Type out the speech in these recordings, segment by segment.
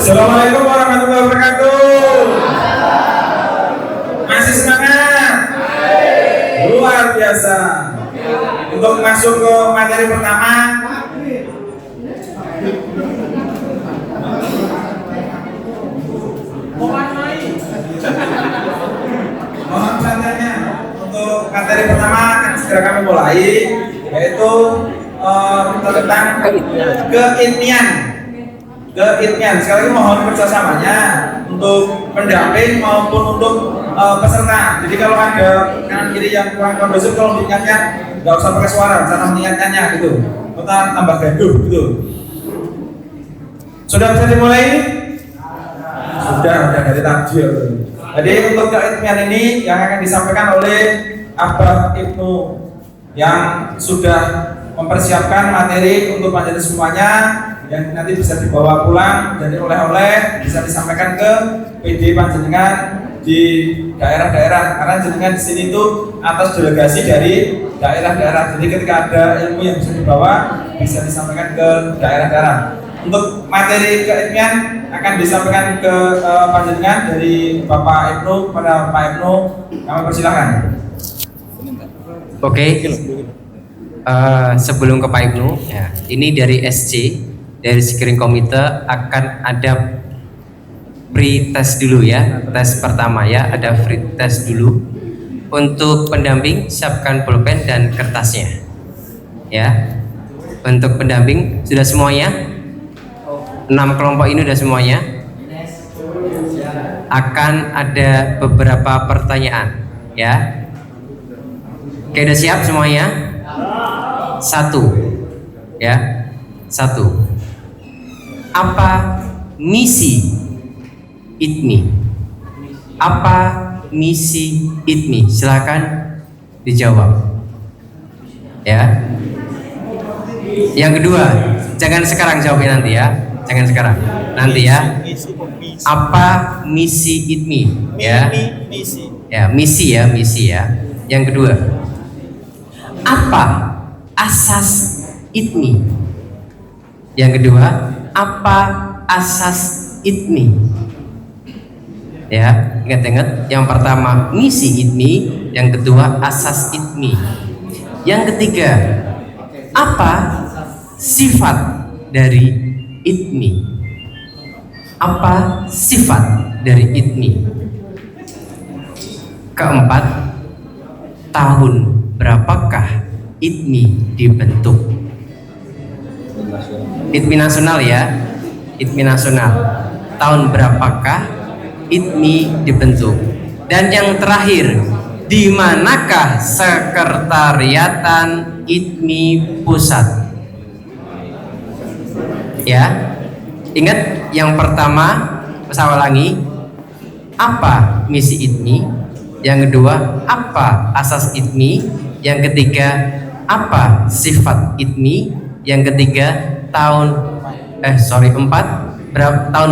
Assalamualaikum warahmatullahi wabarakatuh. Masih semangat? Luar biasa. Untuk masuk ke materi pertama, mohon perhatiannya. Untuk materi pertama akan segera kami mulai, yaitu tentang keilmian. Sekali lagi mohon kerjasamanya untuk pendamping maupun untuk peserta. Jadi kalau ada kanan kiri yang kurang kondusif, kalau mengingatkan nggak usah pakai suara, cara mengingatkannya gitu. Kita tambah gaduh gitu. Sudah bisa dimulai? Sudah dari tadi. Jadi untuk keilmian ini yang akan disampaikan oleh Abah Ibnu yang sudah mempersiapkan materi untuk materi semuanya, yang nanti bisa dibawa pulang jadi oleh-oleh, bisa disampaikan ke PD panjenengan di daerah-daerah, karena jenengan di sini itu atas delegasi dari daerah-daerah. Jadi ketika ada ilmu yang bisa dibawa, bisa disampaikan ke daerah-daerah. Untuk materi keilmian akan disampaikan ke panjenengan dari Bapak Ibnu kepada Pak Ibnu. Kami persilahkan. Oke. Sebelum ke Pak Ibnu, ya, ini dari SC, dari Screening Komite akan ada free test dulu ya, tes pertama ya, ada free test dulu. Untuk pendamping siapkan pulpen dan kertasnya, ya. Untuk pendamping sudah semuanya, 6 kelompok ini sudah semuanya. Akan ada beberapa pertanyaan, ya. Oke, udah siap semuanya? Satu, ya, satu. Apa misi ITMI? Apa misi ITMI? Silakan dijawab. Ya. Yang kedua, jangan sekarang jawabnya nanti ya. Jangan sekarang. Nanti ya. Apa misi ITMI? Ya. Ya, misi ya. Yang kedua, apa asas ITMI? Yang kedua, apa asas ITMI? Ya, ingat-ingat. Yang pertama misi ITMI, yang kedua asas ITMI. Yang ketiga, apa sifat dari ITMI? Apa sifat dari ITMI? Keempat, tahun berapakah ITMI dibentuk? ITMI nasional ya, ITMI nasional. Tahun berapakah ITMI dibentuk? Dan yang terakhir, di manakah sekretariatan ITMI pusat? Ya, ingat yang pertama, saya ulangi, apa misi ITMI? Yang kedua, apa asas ITMI? Yang ketiga, apa sifat ITMI? Yang ketiga, tahun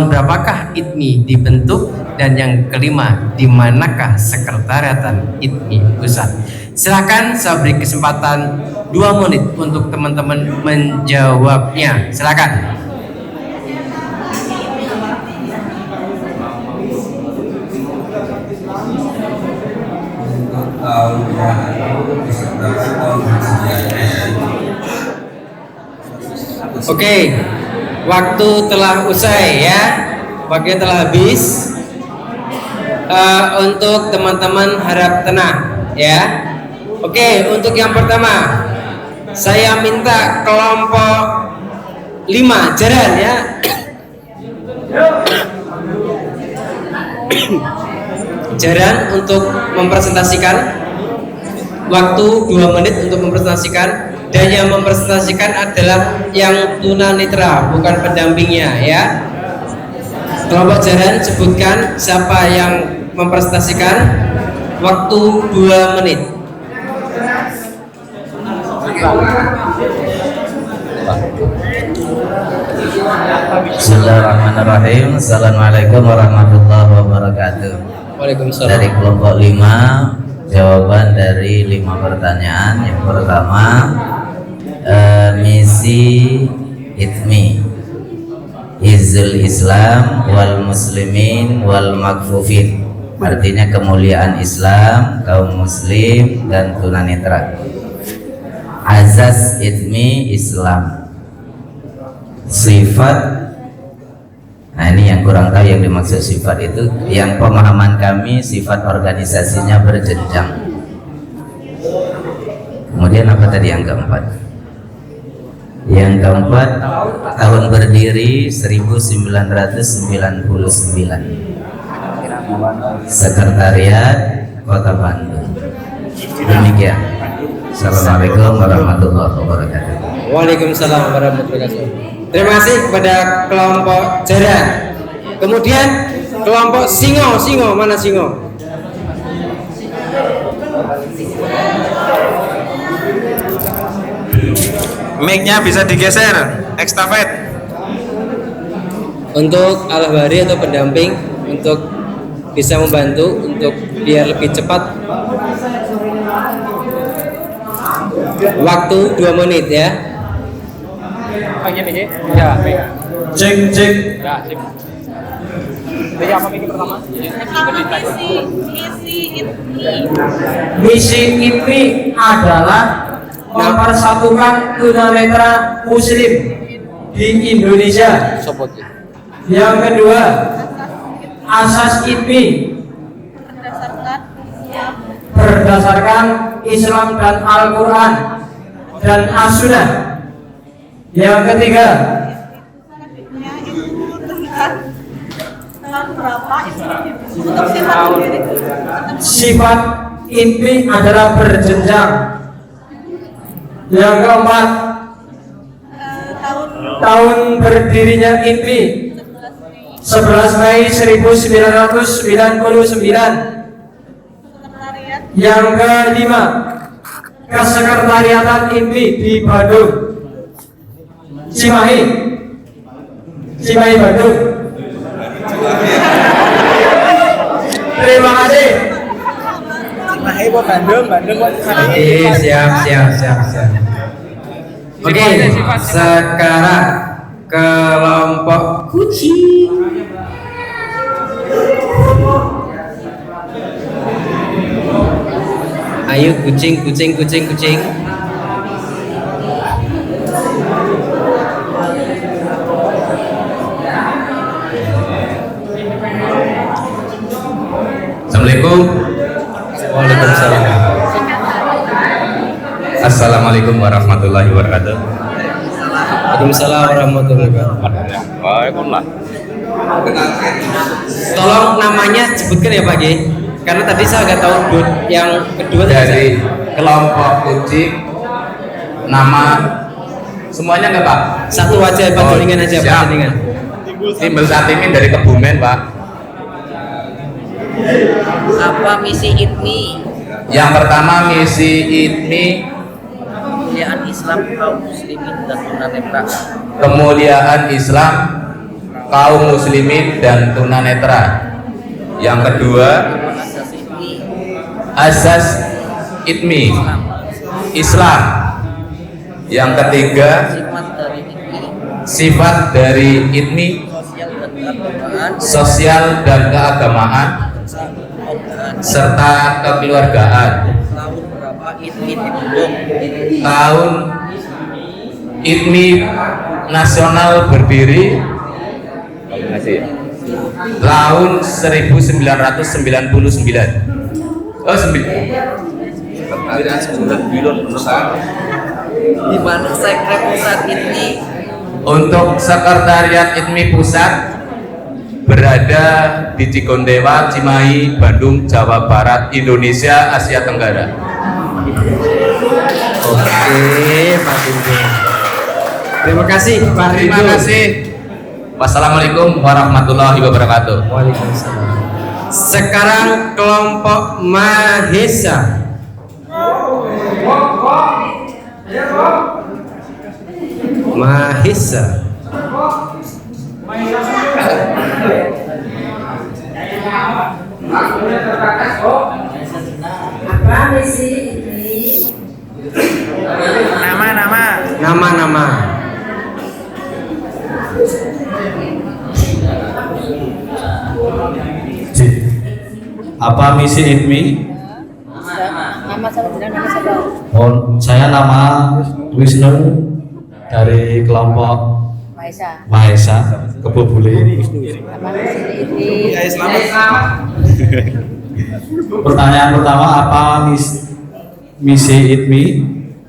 berapakah ITMI dibentuk? Dan yang kelima, di manakah sekretariatan ITMI pusat? Silakan saya beri kesempatan 2 menit untuk teman-teman menjawabnya. Silakan. Oke, waktu telah usai ya, waktu telah habis. Untuk teman-teman harap tenang ya. Oke, untuk yang pertama, saya minta kelompok 5 jaran ya. Jaran untuk mempresentasikan. Waktu 2 menit untuk mempresentasikan. Dan yang mempresentasikan adalah yang tunanetra, bukan pendampingnya ya. Kelompok jaran, sebutkan siapa yang mempresentasikan. Waktu 2 menit. Bismillahirrahmanirrahim. Assalamualaikum warahmatullahi wabarakatuh. Waalaikumsalam. Dari kelompok 5, jawaban dari 5 pertanyaan. Yang pertama, misi ITMI is Izzul Islam wal muslimin wal makfufin. Artinya kemuliaan Islam, kaum muslim dan tunanetra. Azaz itmi Islam. Sifat, nah ini yang kurang tahu yang dimaksud sifat itu. Yang pemahaman kami sifat organisasinya berjenjang. Kemudian apa tadi yang keempat? Yang keempat, tahun berdiri 1999. Sekretariat Kota Bandung. Demikian. Assalamualaikum warahmatullahi wabarakatuh. Waalaikumsalam warahmatullahi wabarakatuh. Terima kasih kepada kelompok Jara. Kemudian kelompok Singo, mana Singo? Mic-nya bisa digeser, ekstafet. Untuk alahwari atau pendamping untuk bisa membantu untuk biar lebih cepat. Waktu 2 menit ya. Cek. Misi IPMI adalah mempersatukan tunanetra muslim di Indonesia. Yang kedua, asas IPMI berdasarkan Islam dan Al-Quran dan As-Sunnah. Yang ketiga, sifat IPMI adalah berjenjang. Yang keempat, tahun berdirinya IPMI 11 Mei 1999. Yang kelima, kesekretariatan IPMI di Bandung, Cimahi Bandung. Terima kasih. Oke, siap. Oke, sekarang kelompok kucing. Ayo kucing. Assalamualaikum. Waalaikumsalam. Assalamualaikum warahmatullahi wabarakatuh. Waalaikumsalam warahmatullahi wabarakatuh. Waalaikumsalam. Tolong namanya sebutkan ya Pak G. Karena tadi saya nggak tahu yang kedua Dari kelompok kucing, nama semuanya nggak Pak? satu aja panjenengan aja Siap. panjenengan. Timbul Satimin dari Kebumen Pak. Apa misi IPMI? Yang pertama misi IPMI, Kemuliaan Islam kaum muslimin dan tunanetra. kemuliaan Islam kaum muslimin dan tunanetra. Yang kedua, Asas IPMI asas IPMI, Islam. Yang ketiga, sifat dari IPMI sifat dari IPMI, sosial dan keagamaan, sosial dan keagamaan serta kekeluargaan. tahun berapa IPMI dibentuk? Tahun IPMI nasional berdiri tahun 1999. Oh, 9. Di mana sekret pusat IPMI? Untuk sekretariat IPMI pusat berada di Cikondewa, Cimahi, Bandung, Jawa Barat, Indonesia, Asia Tenggara. Oke, Pak Rindu. Terima kasih Pak Rindu. Terima kasih. Wassalamualaikum warahmatullahi wabarakatuh. Waalaikumsalam. Sekarang kelompok Mahesa. Apa misi ini? Nama. Nama. Apa misi ITMI? Nama saya tidak nama saya. Oh, saya nama Wisnu dari kelompok Maisa. Mahesa Kebobule. Apa ini? Pertanyaan pertama, apa misi ITMI?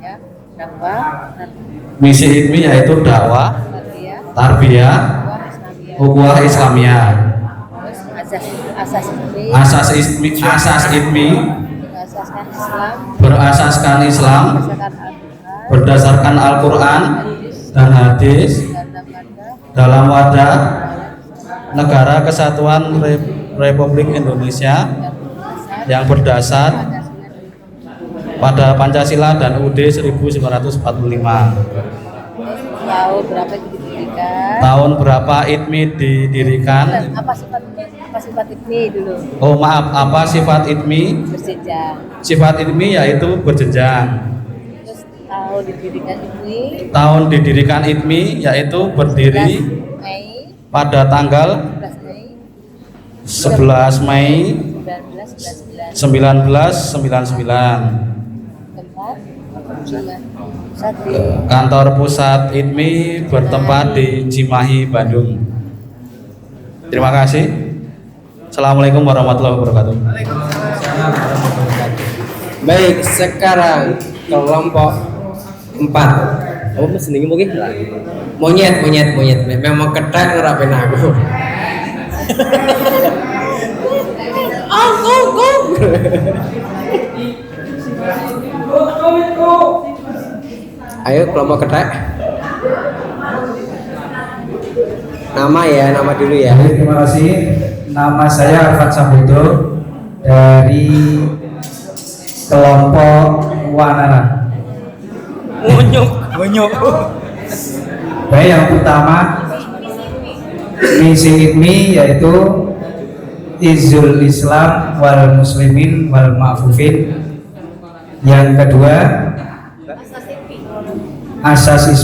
Ya, dakwah, Misi ITMI yaitu dakwah, tarbiyah, tarbiyah, Islamiyah. ukhuwah Islamiyah. Terus asas ini Asas ITMI berasaskan Islam, berasaskan Islam berdasarkan berdasarkan Al-Quran, Al-Quran dan hadis dalam wadah Negara Kesatuan Republik Indonesia yang berdasar pada Pancasila dan UUD 1945. Tahun berapa didirikan? Tahun berapa ITMI didirikan? Apa sifat ini dulu? Oh maaf, apa sifat ITMI? Berjenjang. Sifat ITMI yaitu berjenjang. Terus tahun didirikan ini Tahun didirikan ITMI yaitu berdiri 11 Mei pada tanggal 11 Mei 11 Mei 1999. 1999. Tempat Kantor pusat ITMI bertempat di Cimahi, Bandung. Terima kasih. Assalamualaikum warahmatullahi wabarakatuh. Baik, sekarang kelompok 4. Oh, senengnya mungkin monyet. Memang ketek ngerapin aku. Ayo kelompok ketek. Nama dulu ya. Baik, terima kasih. Nama saya Arfan Sambudo dari kelompok Wanara. Monyok. Baik, yang pertama misi ITMI yaitu Izul Islam wal Muslimin wal Ma'fufin. Yang kedua asas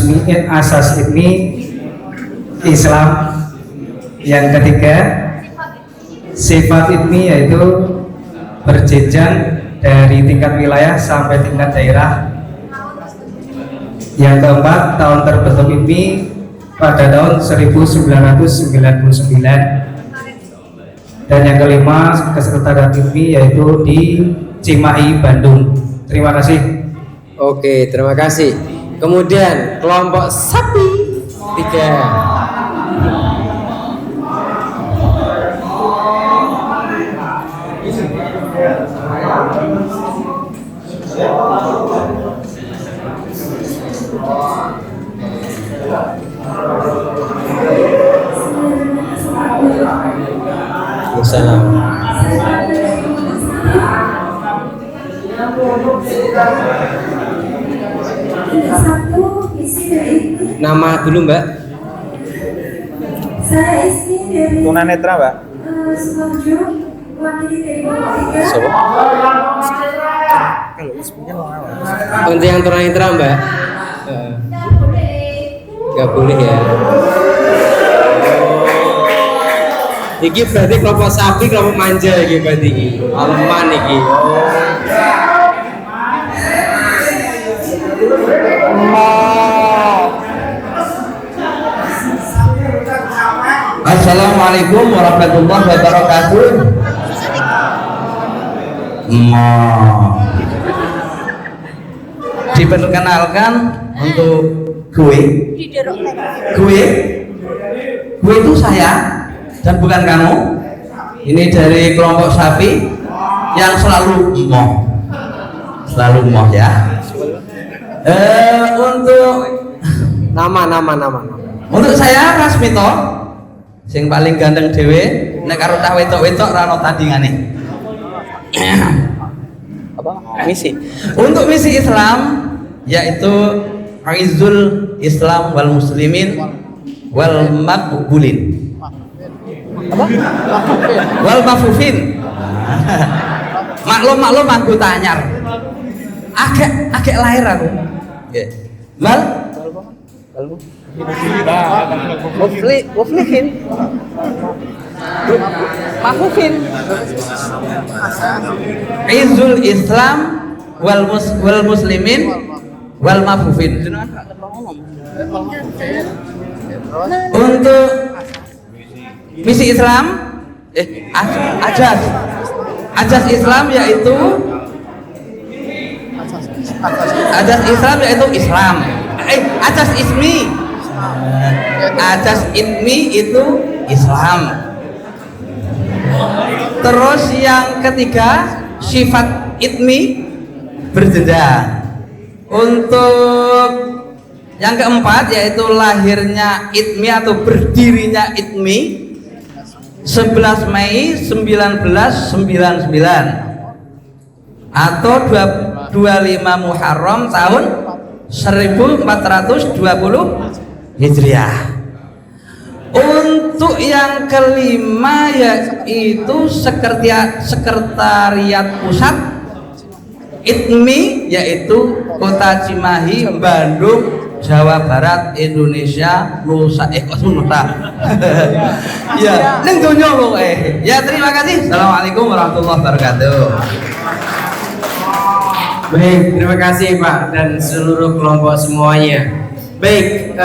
ITMI Islam. Yang ketiga sifat ITMI yaitu berjenjang dari tingkat wilayah sampai tingkat daerah. Yang keempat, tahun terbentuk ITMI pada tahun 1999. Dan yang kelima, kesekretariat ITMI yaitu di Cimahi, Bandung. Terima kasih. Oke, terima kasih. Kemudian kelompok sapi 3. Salam. Nama dulu Mbak. Saya istri dari Tunanetra, Mbak. Sumarjo, wakili dari Bapak Siapa? Untuk yang tunanetra Mbak. Gak boleh ya. Iki berarti kelompok sapi, kelompok manja iki berarti iki. Aleman iki. Assalamualaikum warahmatullahi wabarakatuh. Diperkenalkan untuk gue itu saya dan bukan kamu. Ini dari kelompok sapi yang selalu moh ya. Untuk Nama. Untuk saya Rasmito sing paling ganteng dhewe nek karo cah wedok-wedok ra ono tandingane. Misi. Untuk misi Islam yaitu Aizul Islam wal Muslimin wal Maqbulin. Wal Mafufin. Maklum anggota anyar. Agak lahir aku. Nggih. Muflihin. Mahfufin. Izul Islam wal muslimin wal mafufin. Untuk misi Islam ajas Islam yaitu Islam. Ajas ismi itu Islam. Terus yang ketiga sifat itmi berjenjang. Untuk yang keempat yaitu lahirnya itmi atau berdirinya itmi 11 Mei 1999 atau 25 Muharram tahun 1420 Hijriah. Untuk yang kelima yaitu sekretariat pusat ITMI yaitu Kota Cimahi, Bandung, Jawa Barat, Indonesia, Nusa ya, ning donya kok ya. Terima kasih. Assalamualaikum warahmatullahi wabarakatuh. Baik, terima kasih Pak dan seluruh kelompok semuanya. Baik,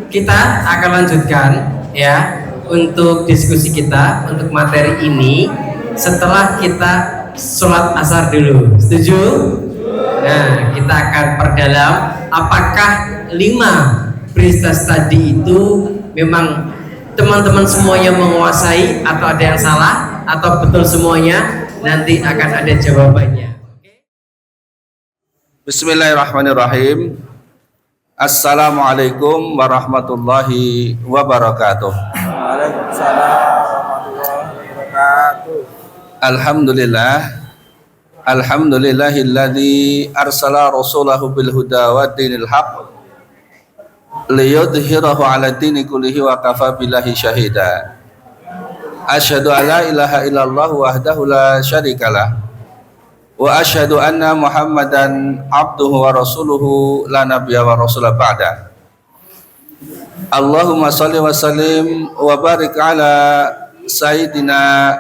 kita akan lanjutkan ya untuk diskusi kita untuk materi ini setelah kita sholat asar dulu. Setuju? Nah, kita akan perdalam apakah 5 prioritas tadi itu memang teman-teman semuanya menguasai atau ada yang salah atau betul semuanya. Nanti akan ada jawabannya. Bismillahirrahmanirrahim. Assalamualaikum warahmatullahi wabarakatuh. Waalaikumsalam warahmatullahi wabarakatuh. Alhamdulillahilladzi arsala rasulahu bil huda wa dinil haq liyudhhirahu 'ala dini kullihi wa kafa billahi syahida. Asyhadu an la ilaha illallah wahdahu la syarikalah wa asyhadu anna Muhammadan abduhu wa rasuluhu la nabiyya wa rasula ba'da. Allahumma shalli wa sallim wa barik ala sayyidina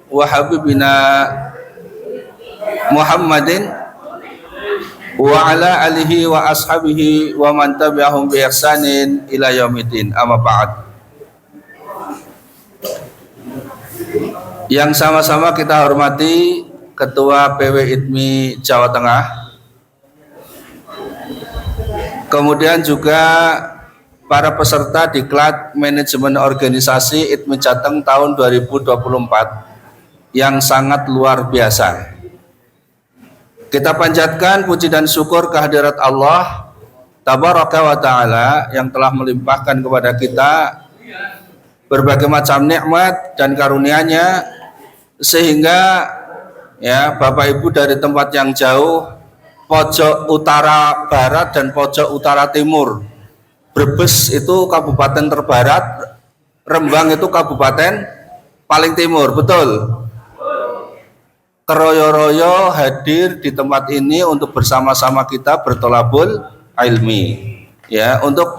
wa habibina Muhammadin wa ala alihi wa ashabihi wa man tabi'ahum bi ihsanin ila yaumiddin. Amma ba'd. Yang sama-sama kita hormati Ketua PW ITMI Jawa Tengah, kemudian juga para peserta Diklat Manajemen Organisasi ITMI Jateng tahun 2024 yang sangat luar biasa. Kita panjatkan puji dan syukur kehadirat Allah Tabaraka wa Ta'ala yang telah melimpahkan kepada kita berbagai macam nikmat dan karunia-Nya, sehingga ya Bapak Ibu dari tempat yang jauh, pojok utara barat dan pojok utara timur, Brebes itu kabupaten terbarat, Rembang itu kabupaten paling timur, betul? Keroyo-royo hadir di tempat ini untuk bersama-sama kita bertolabul ilmi, ya, untuk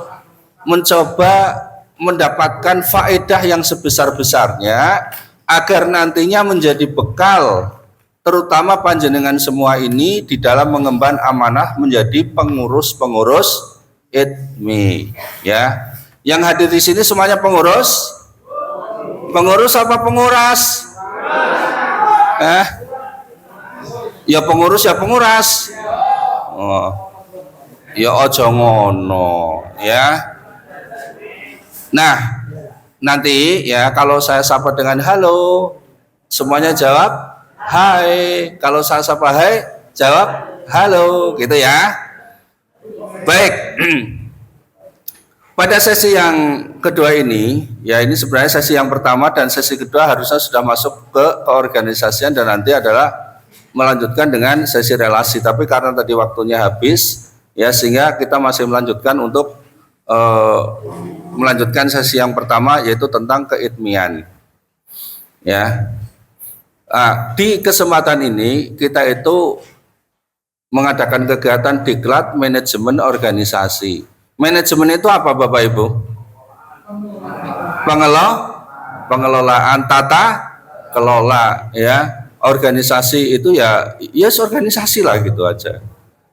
mencoba mendapatkan faedah yang sebesar-besarnya agar nantinya menjadi bekal terutama panjenengan semua ini di dalam mengemban amanah menjadi pengurus-pengurus ITMI, ya. Yang hadir di sini semuanya pengurus? Pengurus apa penguras? Ya pengurus ya penguras. Oh. Ya ojo ngono, ya. Nah, nanti ya kalau saya sapa dengan halo, semuanya jawab hai. Kalau saya sapa hai, jawab halo, gitu ya. Baik. Pada sesi yang kedua ini, ya ini sebenarnya sesi yang pertama dan sesi kedua harusnya sudah masuk ke keorganisasian dan nanti adalah melanjutkan dengan sesi relasi. Tapi karena tadi waktunya habis, ya sehingga kita masih melanjutkan untuk melanjutkan sesi yang pertama yaitu tentang keitmian. Ya, di kesempatan ini kita itu mengadakan kegiatan Diklat Manajemen Organisasi. Manajemen itu apa Bapak Ibu? Pengelolaan, tata kelola, ya. Organisasi itu ya organisasi lah gitu aja.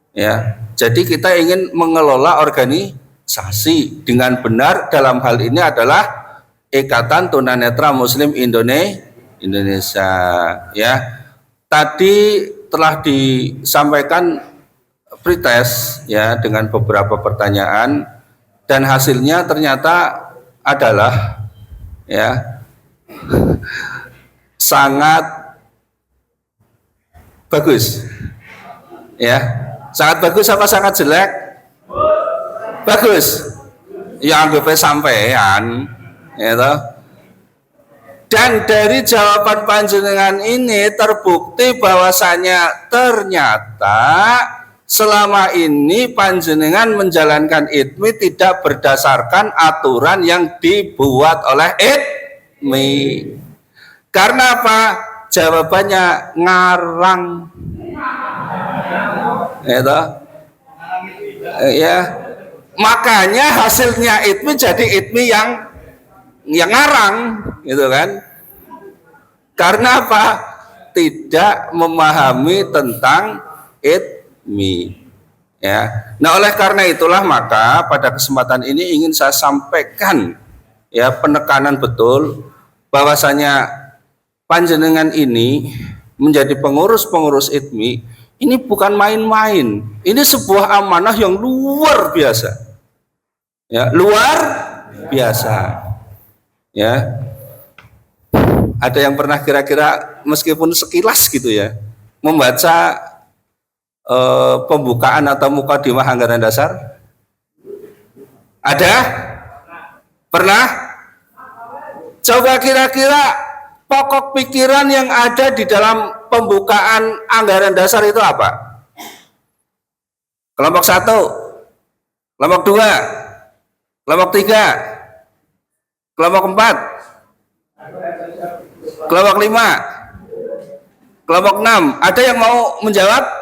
Ya. Jadi kita ingin mengelola organisasi dengan benar, dalam hal ini adalah Ikatan Tunanetra Muslim Indonesia, ya. Tadi telah disampaikan pretest ya dengan beberapa pertanyaan, dan hasilnya ternyata adalah ya sangat bagus, ya. Sangat bagus apa sangat jelek? Bagus. Ya anggapnya sampean, ya toh. Dan dari jawaban panjenengan ini terbukti bahwasanya ternyata selama ini panjenengan menjalankan ITMI tidak berdasarkan aturan yang dibuat oleh ITMI. Karena apa? Jawabannya ngarang. Ya. Makanya hasilnya ITMI jadi ITMI yang ngarang, gitu kan? Karena apa? Tidak memahami tentang ITMI. Ya. Nah, oleh karena itulah maka pada kesempatan ini ingin saya sampaikan ya penekanan betul bahwasanya panjenengan ini menjadi pengurus-pengurus ITMI ini bukan main-main. Ini sebuah amanah yang luar biasa. Ya, luar biasa. Ya. Ada yang pernah kira-kira meskipun sekilas gitu ya membaca pembukaan atau mukadimah anggaran dasar? Ada? Pernah? Coba kira-kira pokok pikiran yang ada di dalam pembukaan anggaran dasar itu apa? Kelompok 1, kelompok 2, kelompok 3, kelompok 4, kelompok 5, kelompok 6. Ada yang mau menjawab?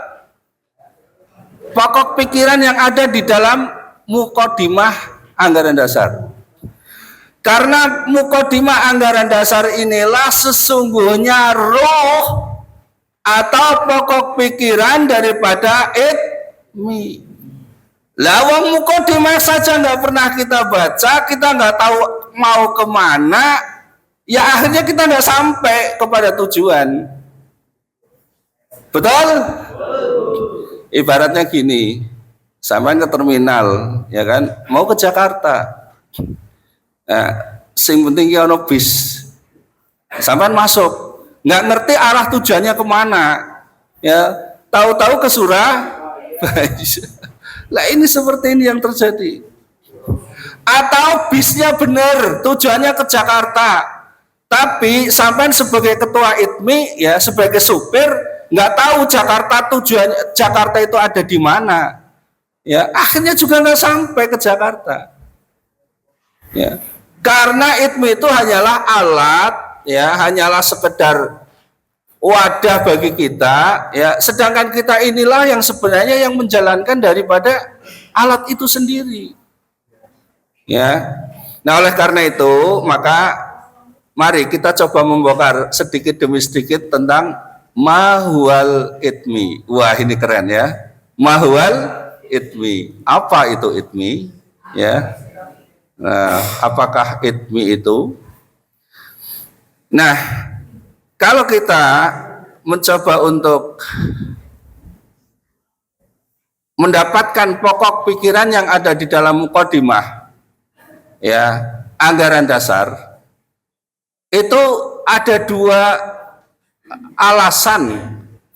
Pokok pikiran yang ada di dalam mukadimah anggaran dasar. Karena mukadimah anggaran dasar inilah sesungguhnya roh atau pokok pikiran daripada ITMI. Lawang mukadimah saja nggak pernah kita baca, kita nggak tahu mau kemana, ya akhirnya kita nggak sampai kepada tujuan. Betul? Ibaratnya gini, sampai ke terminal, ya kan, mau ke Jakarta. Nah, sing penting ya ono bis. Sampai masuk, nggak ngerti arah tujuannya kemana, ya tahu-tahu ke Surabaya. Lah ini seperti ini yang terjadi. Atau bisnya benar, tujuannya ke Jakarta, tapi sampai sebagai ketua ITMI, ya sebagai supir, nggak tahu tujuannya Jakarta itu ada di mana, ya akhirnya juga nggak sampai ke Jakarta. Ya. Karena ITMI itu hanyalah alat, ya, hanyalah sekedar wadah bagi kita, ya. Sedangkan kita inilah yang sebenarnya yang menjalankan daripada alat itu sendiri, ya. Nah, oleh karena itu, maka mari kita coba membongkar sedikit demi sedikit tentang mahwal ITMI. Wah, ini keren ya. Mahwal ITMI. Apa itu ITMI? Ya. Nah, apakah ITMI itu? Nah, kalau kita mencoba untuk mendapatkan pokok pikiran yang ada di dalam mukadimah, ya, anggaran dasar, itu ada dua alasan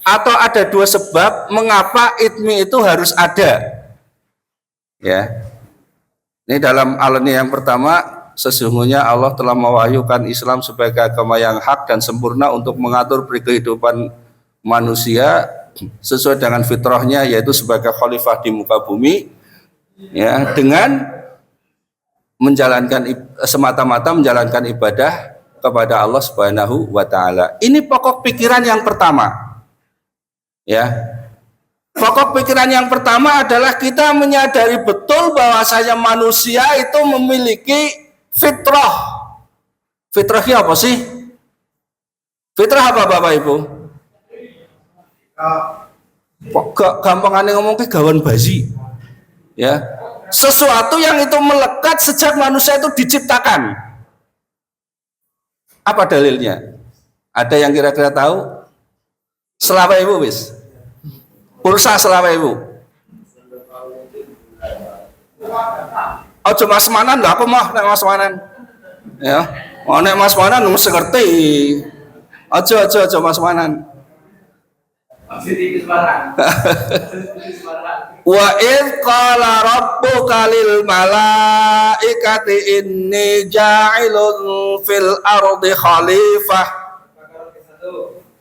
atau ada dua sebab mengapa ITMI itu harus ada. Ya. Ini dalam alani yang pertama, sesungguhnya Allah telah mewahyukan Islam sebagai agama yang hak dan sempurna untuk mengatur kehidupan manusia sesuai dengan fitrahnya, yaitu sebagai khalifah di muka bumi, ya, dengan menjalankan semata-mata menjalankan ibadah kepada Allah Subhanahu wa taala. Ini pokok pikiran yang pertama. Ya. Pokok pikiran yang pertama adalah kita menyadari betul bahwasanya manusia itu memiliki fitrah. Fitrahnya apa sih? Fitrah apa Bapak Ibu? Gampangannya ngomong ke gawan bayi. Ya. Sesuatu yang itu melekat sejak manusia itu diciptakan. Apa dalilnya? Ada yang kira-kira tahu? Selawe Ibu wis. Pulsa selawe Ibu. Ojo masmanan lah, aku mah nek masmanan. Ya. Oh nek masmanan mesti ngerti. Ojo masmanan. Wa id qala rabbuka lil malaikati inni ja'ilun fil ardi khalifah.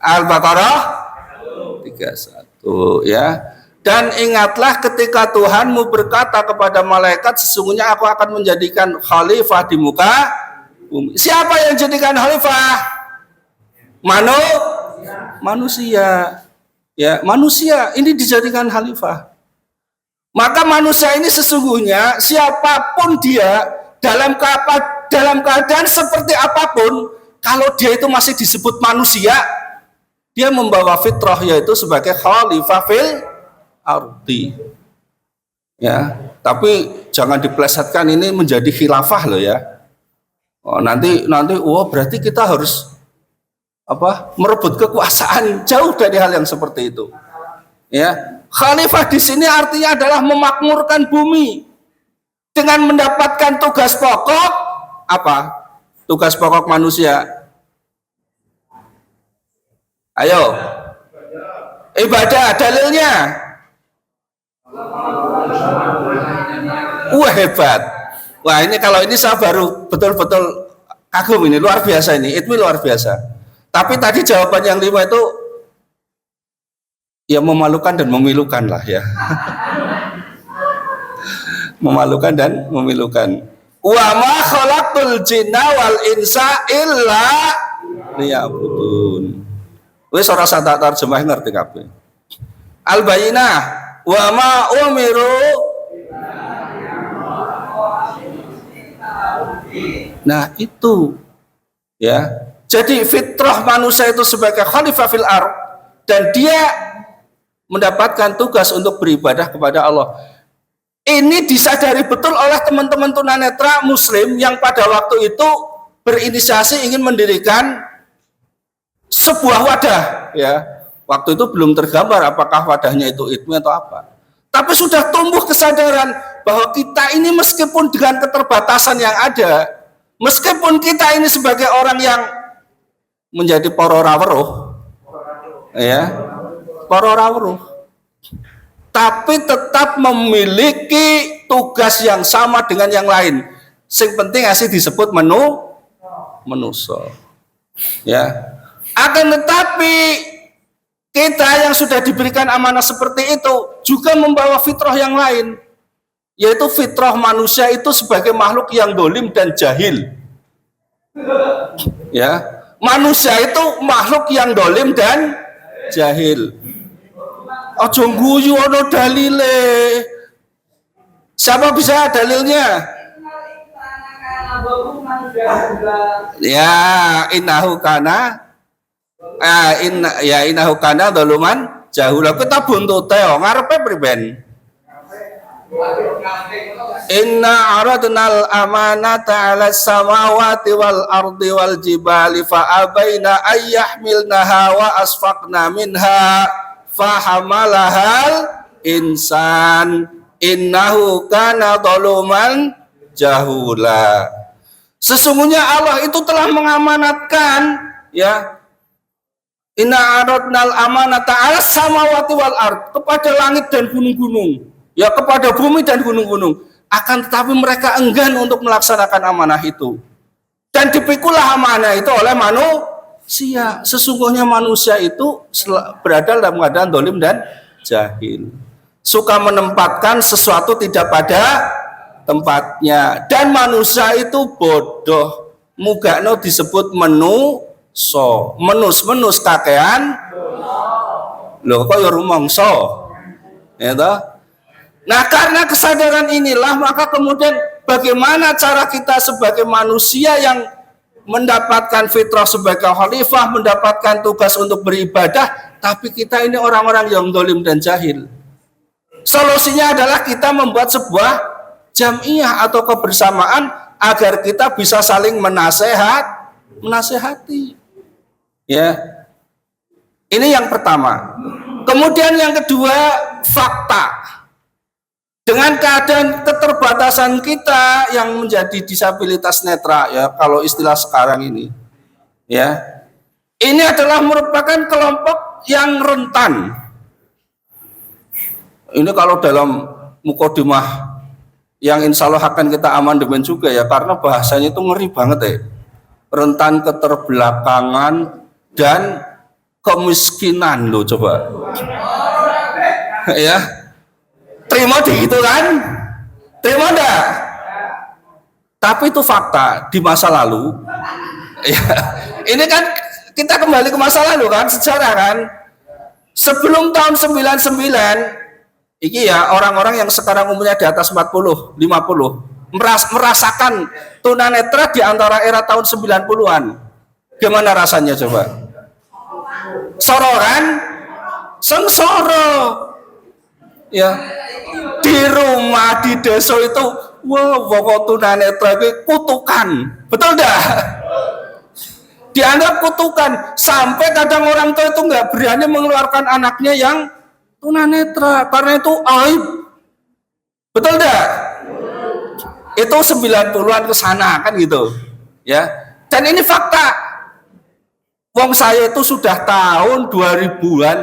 Al-Baqarah 31 ya. Dan ingatlah ketika Tuhanmu berkata kepada malaikat, sesungguhnya aku akan menjadikan khalifah di muka bumi. Siapa yang jadikan khalifah? Manusia. Ya, manusia ini dijadikan khalifah. Maka manusia ini sesungguhnya siapapun dia dalam keadaan seperti apapun, kalau dia itu masih disebut manusia, dia membawa fitrah yaitu sebagai khalifah fil ardi. Ya, tapi jangan diplesetkan ini menjadi khilafah loh ya. Oh, nanti berarti kita harus merebut kekuasaan, jauh dari hal yang seperti itu. Ya, khalifah di sini artinya adalah memakmurkan bumi dengan mendapatkan tugas pokok apa? Tugas pokok manusia. Ayo, ibadah, dalilnya. Wah hebat. Wah ini kalau ini saya baru betul-betul kagum ini, luar biasa ini, itu luar biasa. Tapi tadi jawaban yang 5 itu ya memalukan dan memilukan lah ya. Memalukan dan memilukan. Wa ma khalaqtul jinna wal insa illa liya'budun. Wis ora sak terjemah ngerti kabeh. Al-Bayyinah wa ma umiru. Nah, itu ya. Jadi fitrah manusia itu sebagai khalifah fil ardh dan dia mendapatkan tugas untuk beribadah kepada Allah. Ini disadari betul oleh teman-teman tunanetra muslim yang pada waktu itu berinisiasi ingin mendirikan sebuah wadah ya. Waktu itu belum tergambar apakah wadahnya itu ITMI atau apa. Tapi sudah tumbuh kesadaran bahwa kita ini meskipun dengan keterbatasan yang ada, meskipun kita ini sebagai orang yang menjadi pororaweruh ya, pororaweruh, tapi tetap memiliki tugas yang sama dengan yang lain. Sing penting asih disebut manusia ya. Akan tetapi kita yang sudah diberikan amanah seperti itu juga membawa fitrah yang lain, yaitu fitrah manusia itu sebagai makhluk yang dolim dan jahil ya. Manusia itu makhluk yang dolim dan jahil. Ojo guyu ono dalile. Siapa bisa dalilnya? Ya, innahu kana innahu kana zaluman jahula. Kita buntute ngarepe priben. Inna aradnal amanata 'ala samawati wal ardi wal jibali fa abaina ayyahmilnaha wa asfaqna minha fahamalahal insan innahu kana zaluman jahula. Sesungguhnya Allah itu telah mengamanatkan ya, inna aradnal amanata 'ala samawati wal ardi, kepada langit dan gunung-gunung ya, kepada bumi dan gunung-gunung. Akan tetapi mereka enggan untuk melaksanakan amanah itu. Dan dipikulah amanah itu oleh manusia. Sesungguhnya manusia itu berada dalam keadaan dolim dan jahil. Suka menempatkan sesuatu tidak pada tempatnya. Dan manusia itu bodoh. Mugakno disebut menuso. Menus kakean. Loh kok ya rumangsa? Ya toh? Nah, karena kesadaran inilah maka kemudian bagaimana cara kita sebagai manusia yang mendapatkan fitrah sebagai khalifah, mendapatkan tugas untuk beribadah, tapi kita ini orang-orang yang zalim dan jahil. Solusinya adalah kita membuat sebuah jamiah atau kebersamaan agar kita bisa saling menasehati. Ya. Ini yang pertama. Kemudian yang kedua, fakta. Dengan keadaan keterbatasan kita yang menjadi disabilitas netra, ya kalau istilah sekarang ini, ya ini adalah merupakan kelompok yang rentan. Ini kalau dalam mukadimah yang insya Allah akan kita amandemen juga ya, karena bahasanya itu ngeri banget ya, rentan keterbelakangan dan kemiskinan loh, coba ya. Terima gitu kan? Terima enggak? Tapi itu fakta di masa lalu. Ya, ini kan kita kembali ke masa lalu kan, sejarah kan. Sebelum tahun 99, ini ya orang-orang yang sekarang umurnya di atas 40, 50 merasakan tunanetra di antara era tahun 90-an. Gimana rasanya coba? Soro kan? Sengsara. Ya. Di rumah di desa itu wah tunanetra itu kutukan, betul dah? Dianggap kutukan, sampai kadang orang tua itu nggak berani mengeluarkan anaknya yang tunanetra karena itu aib, betul dah? Itu 90-an ke sana kan gitu ya. Dan ini fakta, wong saya itu sudah tahun 2000-an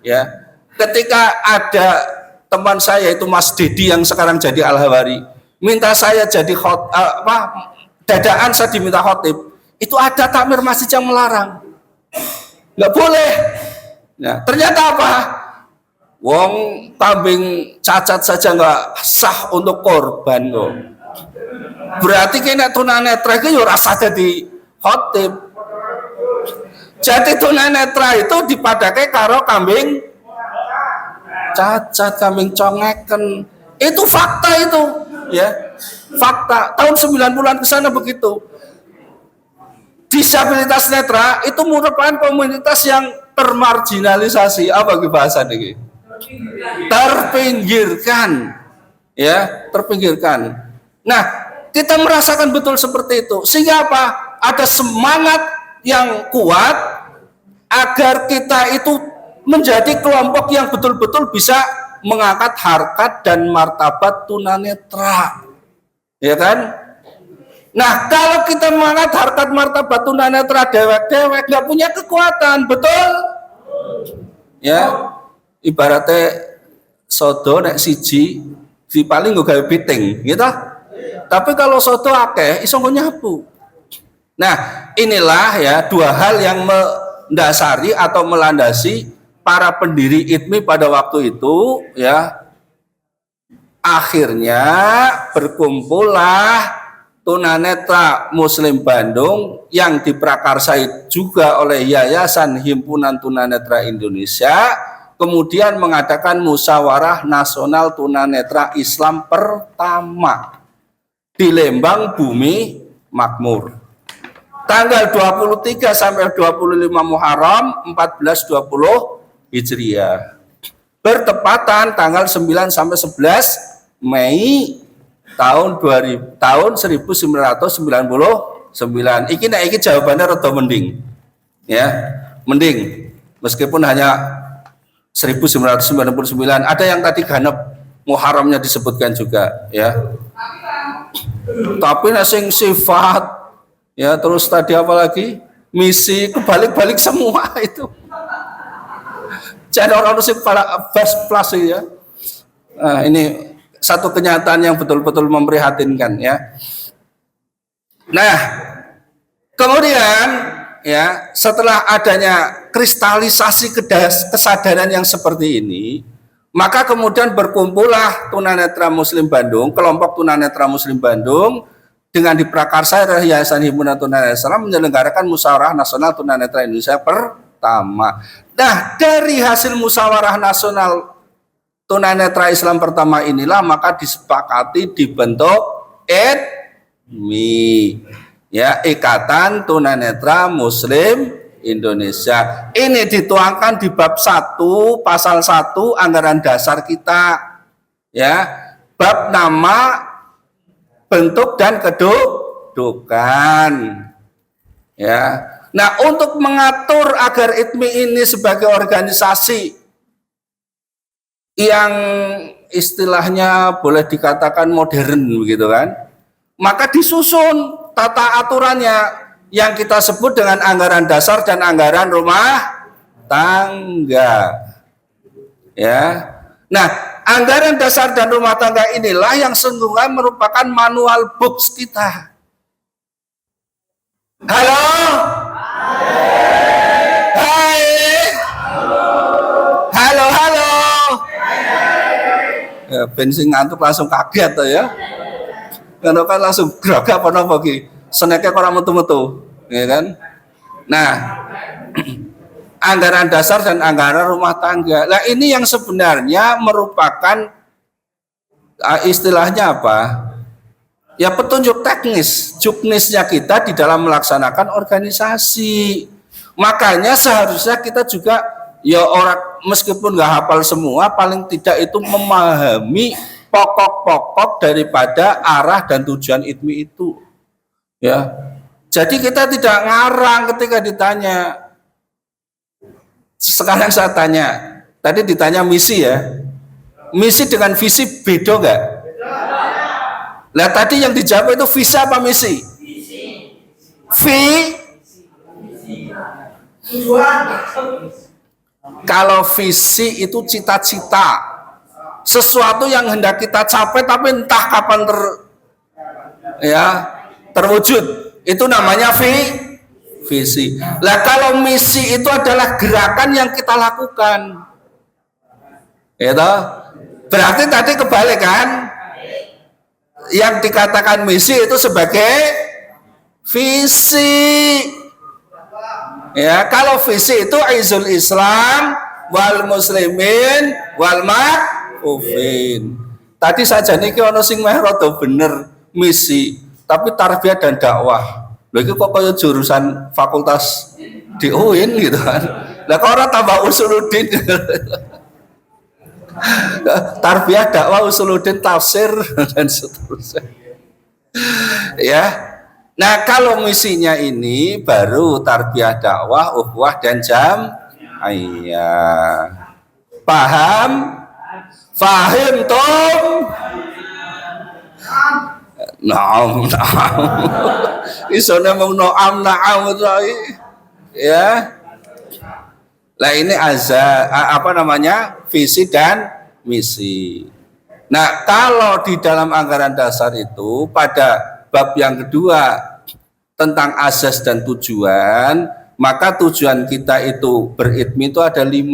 ya, ketika ada teman saya itu Mas Dedi yang sekarang jadi Al-Hawari minta saya jadi dadaan saya diminta khotib, itu ada takmir masjid yang melarang, nggak boleh. Nah, ternyata apa? Wong kambing cacat saja nggak sah untuk korban kok. Berarti kena tunanetra itu ya rasa jadi khotib. Jadi tunanetra itu dipadakai karo kambing cacat, kambing congeken. Itu fakta itu, ya. Fakta. Tahun 90-an ke sana begitu. Disabilitas netra itu merupakan komunitas yang termarginalisasi. Apa bahasa ini? Terpinggirkan. Ya, terpinggirkan. Nah, kita merasakan betul seperti itu. Sehingga apa? Ada semangat yang kuat agar kita itu menjadi kelompok yang betul-betul bisa mengangkat harkat dan martabat tunanetra, ya kan? Nah, kalau kita mengangkat harkat martabat tunanetra dewek-dewek nggak punya kekuatan, betul? Ya, ibaratnya sodo nek siji di paling gue gawe piting, gitu. Tapi kalau sodo akeh iso nyapu. Nah, inilah ya dua hal yang mendasari atau melandasi para pendiri ITMI pada waktu itu ya. Akhirnya berkumpullah tunanetra Muslim Bandung yang diprakarsai juga oleh Yayasan Himpunan Tunanetra Indonesia, kemudian mengadakan musyawarah nasional tunanetra Islam pertama di Lembang Bumi Makmur tanggal 23 sampai 25 Muharram 1420 Hijriah, bertepatan tanggal 9 sampai 11 Mei tahun 1999. Iki jawabannya rada mending. Ya, mending. Meskipun hanya 1999, ada yang tadi ganep Muharramnya disebutkan juga, ya. Tapi sing sifat ya, terus tadi apa lagi? Misi kebalik-balik semua itu. Jadi orang sih para best plus ya. Nah, ini satu kenyataan yang betul-betul memprihatinkan ya. Nah, kemudian ya setelah adanya kristalisasi kesadaran yang seperti ini, maka kemudian berkumpullah tunanetra Muslim Bandung, kelompok tunanetra Muslim Bandung dengan diprakarsai oleh Yayasan Himpunan Tunanetra Islam menyelenggarakan musyawarah nasional tunanetra Indonesia pertama. Nah, dari hasil musyawarah nasional tunanetra Islam pertama inilah maka disepakati dibentuk ITMI, ya, Ikatan Tunanetra Muslim Indonesia. Ini dituangkan di bab 1 pasal 1 anggaran dasar kita, ya, bab nama, bentuk dan kedudukan, ya. Nah, untuk mengatur agar ITMI ini sebagai organisasi yang istilahnya boleh dikatakan modern begitu kan, maka disusun tata aturannya yang kita sebut dengan anggaran dasar dan anggaran rumah tangga, ya. Nah, anggaran dasar dan rumah tangga inilah yang sesungguhnya merupakan manual books kita. Halo? Hai. Halo, halo. Ya, bensin ngantuk langsung kaget tuh ya. Karena kan langsung gerak apa napa iki? Seneknya orang metu-metu, ya kan? Nah, anggaran dasar dan anggaran rumah tangga. Nah, ini yang sebenarnya merupakan istilahnya apa? Ya, petunjuk teknis, juknisnya kita di dalam melaksanakan organisasi. Makanya seharusnya kita juga, ya, orang meskipun nggak hafal semua, paling tidak itu memahami pokok-pokok daripada arah dan tujuan ITMI itu, ya. Jadi kita tidak ngarang ketika ditanya. Sekarang saya tanya, tadi ditanya misi, ya, misi dengan visi beda nggak? Lah tadi yang dijawab itu visi apa misi? Kalau visi itu cita-cita, sesuatu yang hendak kita capai tapi entah kapan terwujud, itu namanya visi. Lah kalau misi itu adalah gerakan yang kita lakukan, gitu. Berarti tadi kebalik kan? Yang dikatakan misi itu sebagai visi. Ya, kalau visi itu aizul Islam wal muslimin wal makufin. Tadi saja niki ono sing meh rada bener misi, tapi tarbiyah dan dakwah. Lho iki kok kaya jurusan fakultas di UIN gitu kan. Lah kok ora tambah usuluddin. Tarbiyah, dakwah, usuluddin, tafsir dan seterusnya. Ya. Nah, kalau misinya ini baru tarbiyah, dakwah, ukhuwah dan jam'iyah. Paham? Fahim tom? Naam. Isone mung naam ya. Lah ini visi dan misi. Nah, kalau di dalam anggaran dasar itu pada bab yang kedua tentang asas dan tujuan, maka tujuan kita itu beritmi itu ada 5,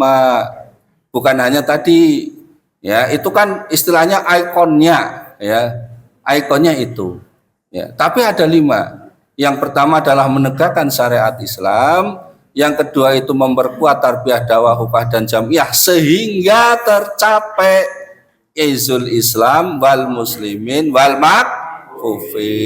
bukan hanya tadi, ya, itu kan istilahnya ikonnya, ya, ikonnya itu, ya, tapi ada 5. Yang pertama adalah menegakkan syariat Islam. Yang kedua itu memperkuat tarbiyah, dakwah, ukhuwah dan jam'iyah sehingga tercapai izul Islam wal muslimin wal makufin.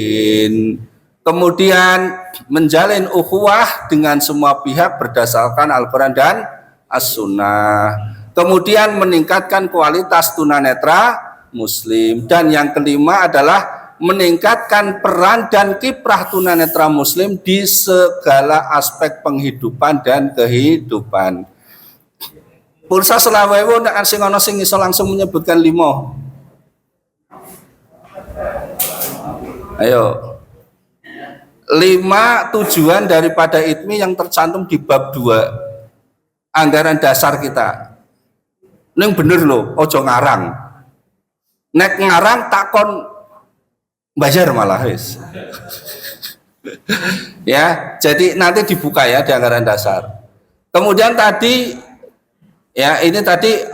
Kemudian menjalin ukhuwah dengan semua pihak berdasarkan Al-Quran dan As-Sunnah. Kemudian meningkatkan kualitas tunanetra Muslim. Dan yang kelima adalah meningkatkan peran dan kiprah tunanetra Muslim di segala aspek penghidupan dan kehidupan. Pulsa selawewu nek sing ana sing iso langsung menyebutkan 5. Ayo. 5 tujuan daripada ITMI yang tercantum di bab 2 anggaran dasar kita. Ning bener lho, ojo ngarang. Nek ngarang takon bayar malah wis. Ya, jadi nanti dibuka ya di anggaran dasar. Kemudian tadi, ya, ini tadi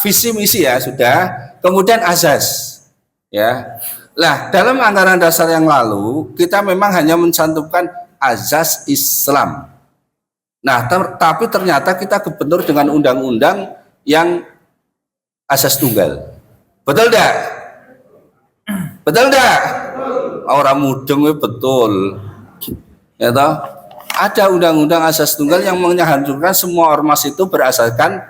visi misi ya sudah. Kemudian azas, ya. Lah, dalam anggaran dasar yang lalu kita memang hanya mencantumkan azas Islam. Nah, tapi ternyata kita kebentur dengan undang-undang yang asas tunggal. Betul enggak? Betul enggak? Orang mudeng betul. Ya toh? Ada undang-undang asas tunggal yang menghancurkan semua ormas itu berasaskan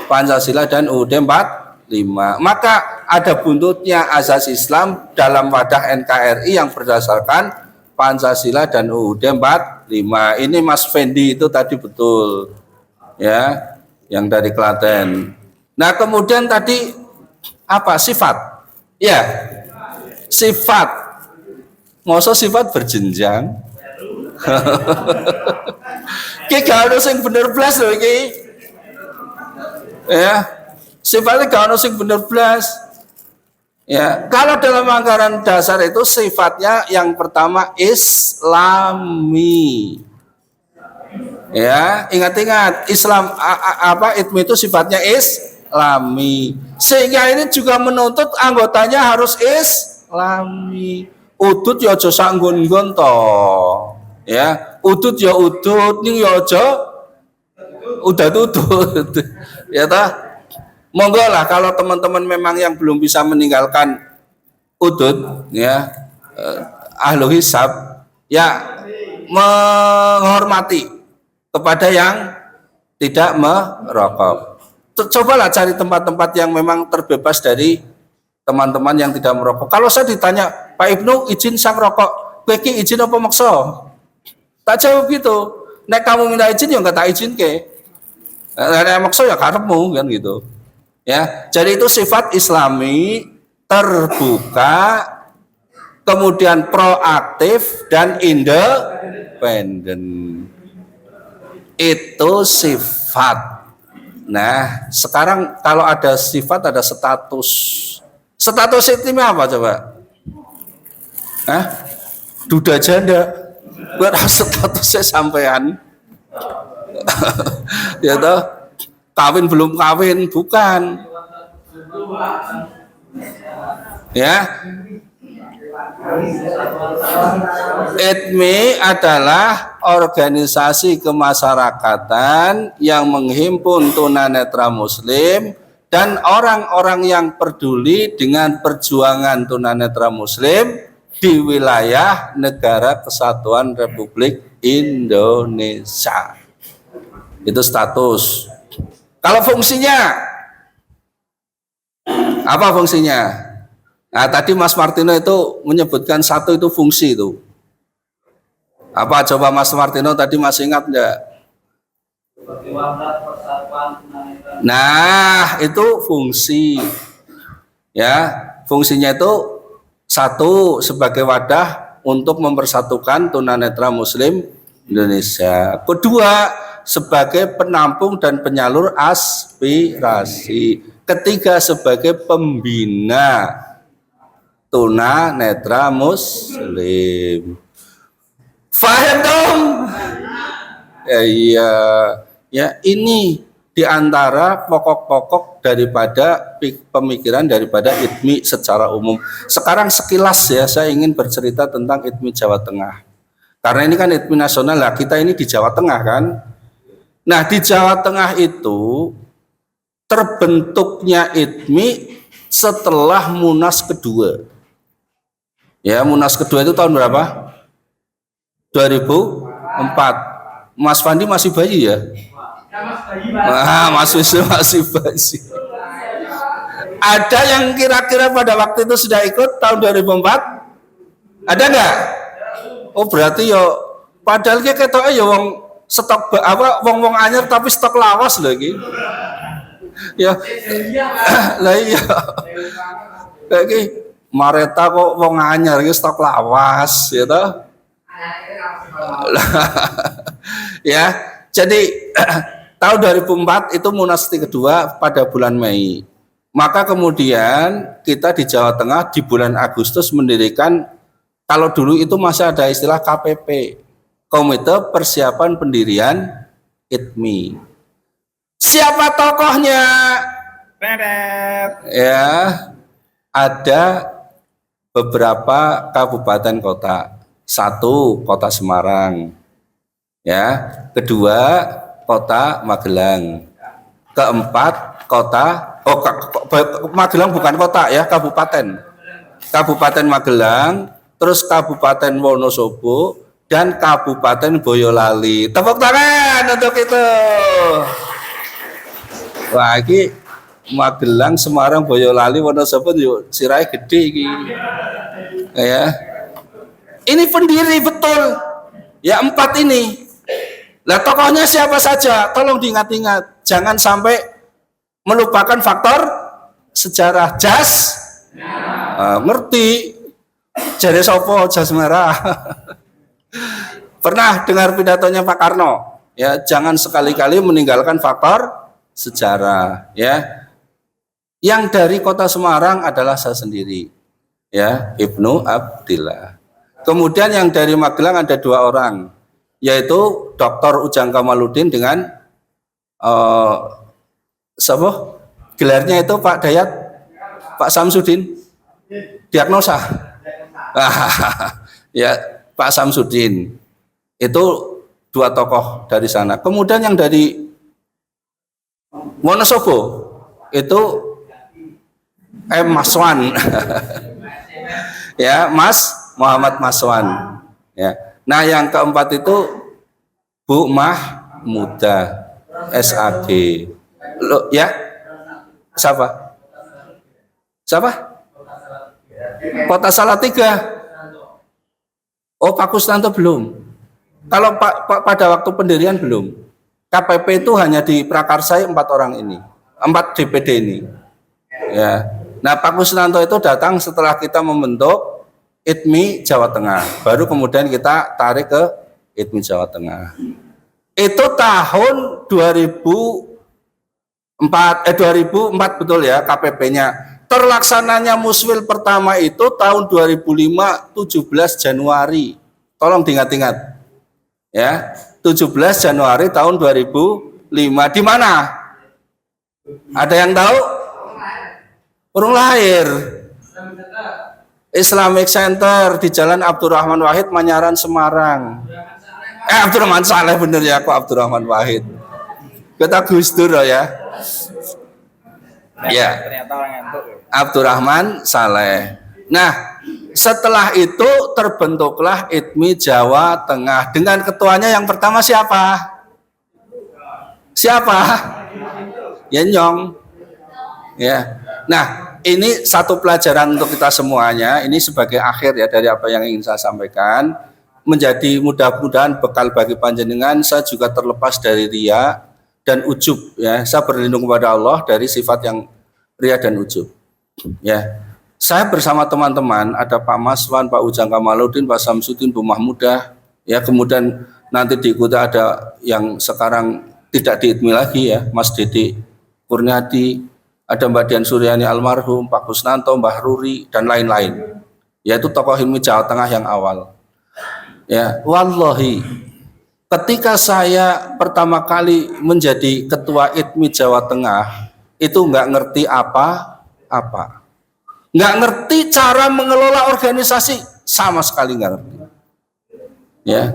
Pancasila dan UUD 45. Maka ada buntutnya asas Islam dalam wadah NKRI yang berdasarkan Pancasila dan UUD 45. Ini Mas Fendi itu tadi betul. Ya, yang dari Klaten. Nah, kemudian tadi apa? Sifat. Ya. Sifat. Masa sifat berjenjang? Ki gak ono sing bener blas lho iki. Ya. Sifatnya gak ono sing bener blas. Ya, kalau dalam anggaran dasar itu sifatnya yang pertama Islami. Ya, ingat-ingat Islam ITMI itu sifatnya Islami. Sehingga ini juga menuntut anggotanya harus Islami. Udut ya aja sak nggon-nggon to. Ya, udut ya udut, ning ya aja udut. Ya ta? Monggo lah kalau teman-teman memang yang belum bisa meninggalkan udut ya, ahlu hisab ya menghormati kepada yang tidak merokok. Cobalah cari tempat-tempat yang memang terbebas dari teman-teman yang tidak merokok. Kalau saya ditanya, Pak Ibnu izin sang rokok, kowe iki izin apa maksa? Tak jawab gitu. Nek kamu minta izin ya enggak tak izin ke. Nek maksa ya karepmu kan gitu. Ya, jadi itu sifat Islami, terbuka, kemudian proaktif dan independen. Itu sifat. Nah, sekarang kalau ada sifat ada status. Status ITMI apa coba? Hah? Duda janda. Buat statusnya sampean. Ya toh? Kawin belum kawin, bukan. Ya. ITMI adalah organisasi kemasyarakatan yang menghimpun tunanetra muslim dan orang-orang yang peduli dengan perjuangan tunanetra muslim di wilayah Negara Kesatuan Republik Indonesia. Itu status. Kalau fungsinya, apa fungsinya? Nah, tadi Mas Martino itu menyebutkan satu itu fungsi itu. Apa coba Mas Martino tadi masih ingat enggak? Nah, itu fungsi. Ya, fungsinya itu satu sebagai wadah untuk mempersatukan tunanetra muslim Indonesia. Kedua, sebagai penampung dan penyalur aspirasi. Ketiga, sebagai pembina tunanetra muslim. Faham dong? Ya, iya. Ya, ini diantara pokok-pokok daripada pemikiran daripada ITMI secara umum. Sekarang sekilas ya, saya ingin bercerita tentang ITMI Jawa Tengah. Karena ini kan ITMI nasional, lah kita ini di Jawa Tengah kan. Nah, di Jawa Tengah itu terbentuknya ITMI setelah Munas kedua. Ya, Munas kedua itu tahun berapa? 2004. Mas Fandi masih bayi ya? Masih bayi. Ada yang kira-kira pada waktu itu sudah ikut tahun 2004? Ada enggak? Oh, berarti ya padahal ki ketoke ya wong stok wong anyar tapi stok lawas lagi. Ya. Lah iya. Kayak Mareta kok wong anyar iki stok lawas ya toh. Ya, jadi tahun 2004 itu Munas kedua pada bulan Mei. Maka kemudian kita di Jawa Tengah di bulan Agustus mendirikan, kalau dulu itu masih ada istilah KPP, Komite Persiapan Pendirian ITMI. Siapa tokohnya? Ya, ada beberapa kabupaten kota. Satu, Kota Semarang. Ya, kedua, Kota Magelang. Keempat, Kota Oh, Magelang bukan kota ya, kabupaten. Kabupaten Magelang, terus Kabupaten Wonosobo, dan Kabupaten Boyolali. Tepuk tangan untuk itu. Wah, ini Magelang, Semarang, Boyolali, Wonosobo yuk sirai gede iki. Ya. Ini pendiri betul. Ya 4 ini. Lah tokohnya siapa saja? Tolong diingat-ingat. Jangan sampai melupakan faktor sejarah. Jas ngerti jari sopo jas merah. Pernah dengar pidatonya Pak Karno? Ya, jangan sekali-kali meninggalkan faktor sejarah. Ya, yang dari kota Semarang adalah saya sendiri, ya, Ibnu Abdillah. Kemudian yang dari Magelang ada 2 orang, yaitu Dr. Ujang Kamaludin dengan siapa? Gelarnya itu Pak Dayat, Pak Samsudin, diagnosa. Ya, Pak Samsudin. Itu 2 tokoh dari sana. Kemudian yang dari Wonosobo itu Maswan. Ya, Mas Muhammad Maswan. Ya. Nah, yang keempat itu Bu Mahmuda SAG. Loh, ya? Siapa? Kota Salatiga. Oh, Pak Kustanto belum. Kalau pada waktu pendirian belum. KPP itu hanya diprakarsai 4 orang ini, 4 DPD ini. Ya. Nah, Pak Kustanto itu datang setelah kita membentuk ITMI Jawa Tengah. Baru kemudian kita tarik ke ITMI Jawa Tengah. Itu tahun 2004 betul ya KPP-nya. Terlaksananya Muswil pertama itu tahun 2005 17 Januari. Tolong diingat-ingat. Ya, 17 Januari tahun 2005. Di mana? Ada yang tahu? Urung lahir. Islamic Center di Jalan Abdurrahman Wahid, Manyaran, Semarang. Abdurrahman Saleh bener ya, kok Abdurrahman Wahid. Kita Gus Dur ya. Ya. Abdurrahman Saleh. Nah, setelah itu terbentuklah ITMI Jawa Tengah dengan ketuanya yang pertama siapa? Siapa? Yenyong. Ya. Nah, ini satu pelajaran untuk kita semuanya. Ini sebagai akhir ya dari apa yang ingin saya sampaikan. Menjadi mudah-mudahan bekal bagi panjenengan. Saya juga terlepas dari ria dan ujub. Ya, saya berlindung kepada Allah dari sifat yang ria dan ujub. Ya, saya bersama teman-teman ada Pak Maswan, Pak Ujang Kamaludin, Pak Samsudin, Bu Mahmudah. Ya, kemudian nanti diikuti ada yang sekarang tidak di ITMI lagi ya, Mas Dede Kurniadi. Ada Mbak Dian Suryani almarhum, Pak Kusnanto, Mbah Ruri, dan lain-lain. Yaitu tokoh ITMI Jawa Tengah yang awal. Ya, wallahi, ketika saya pertama kali menjadi ketua ITMI Jawa Tengah, itu nggak ngerti apa-apa. Nggak ngerti cara mengelola organisasi, sama sekali nggak ngerti. Ya.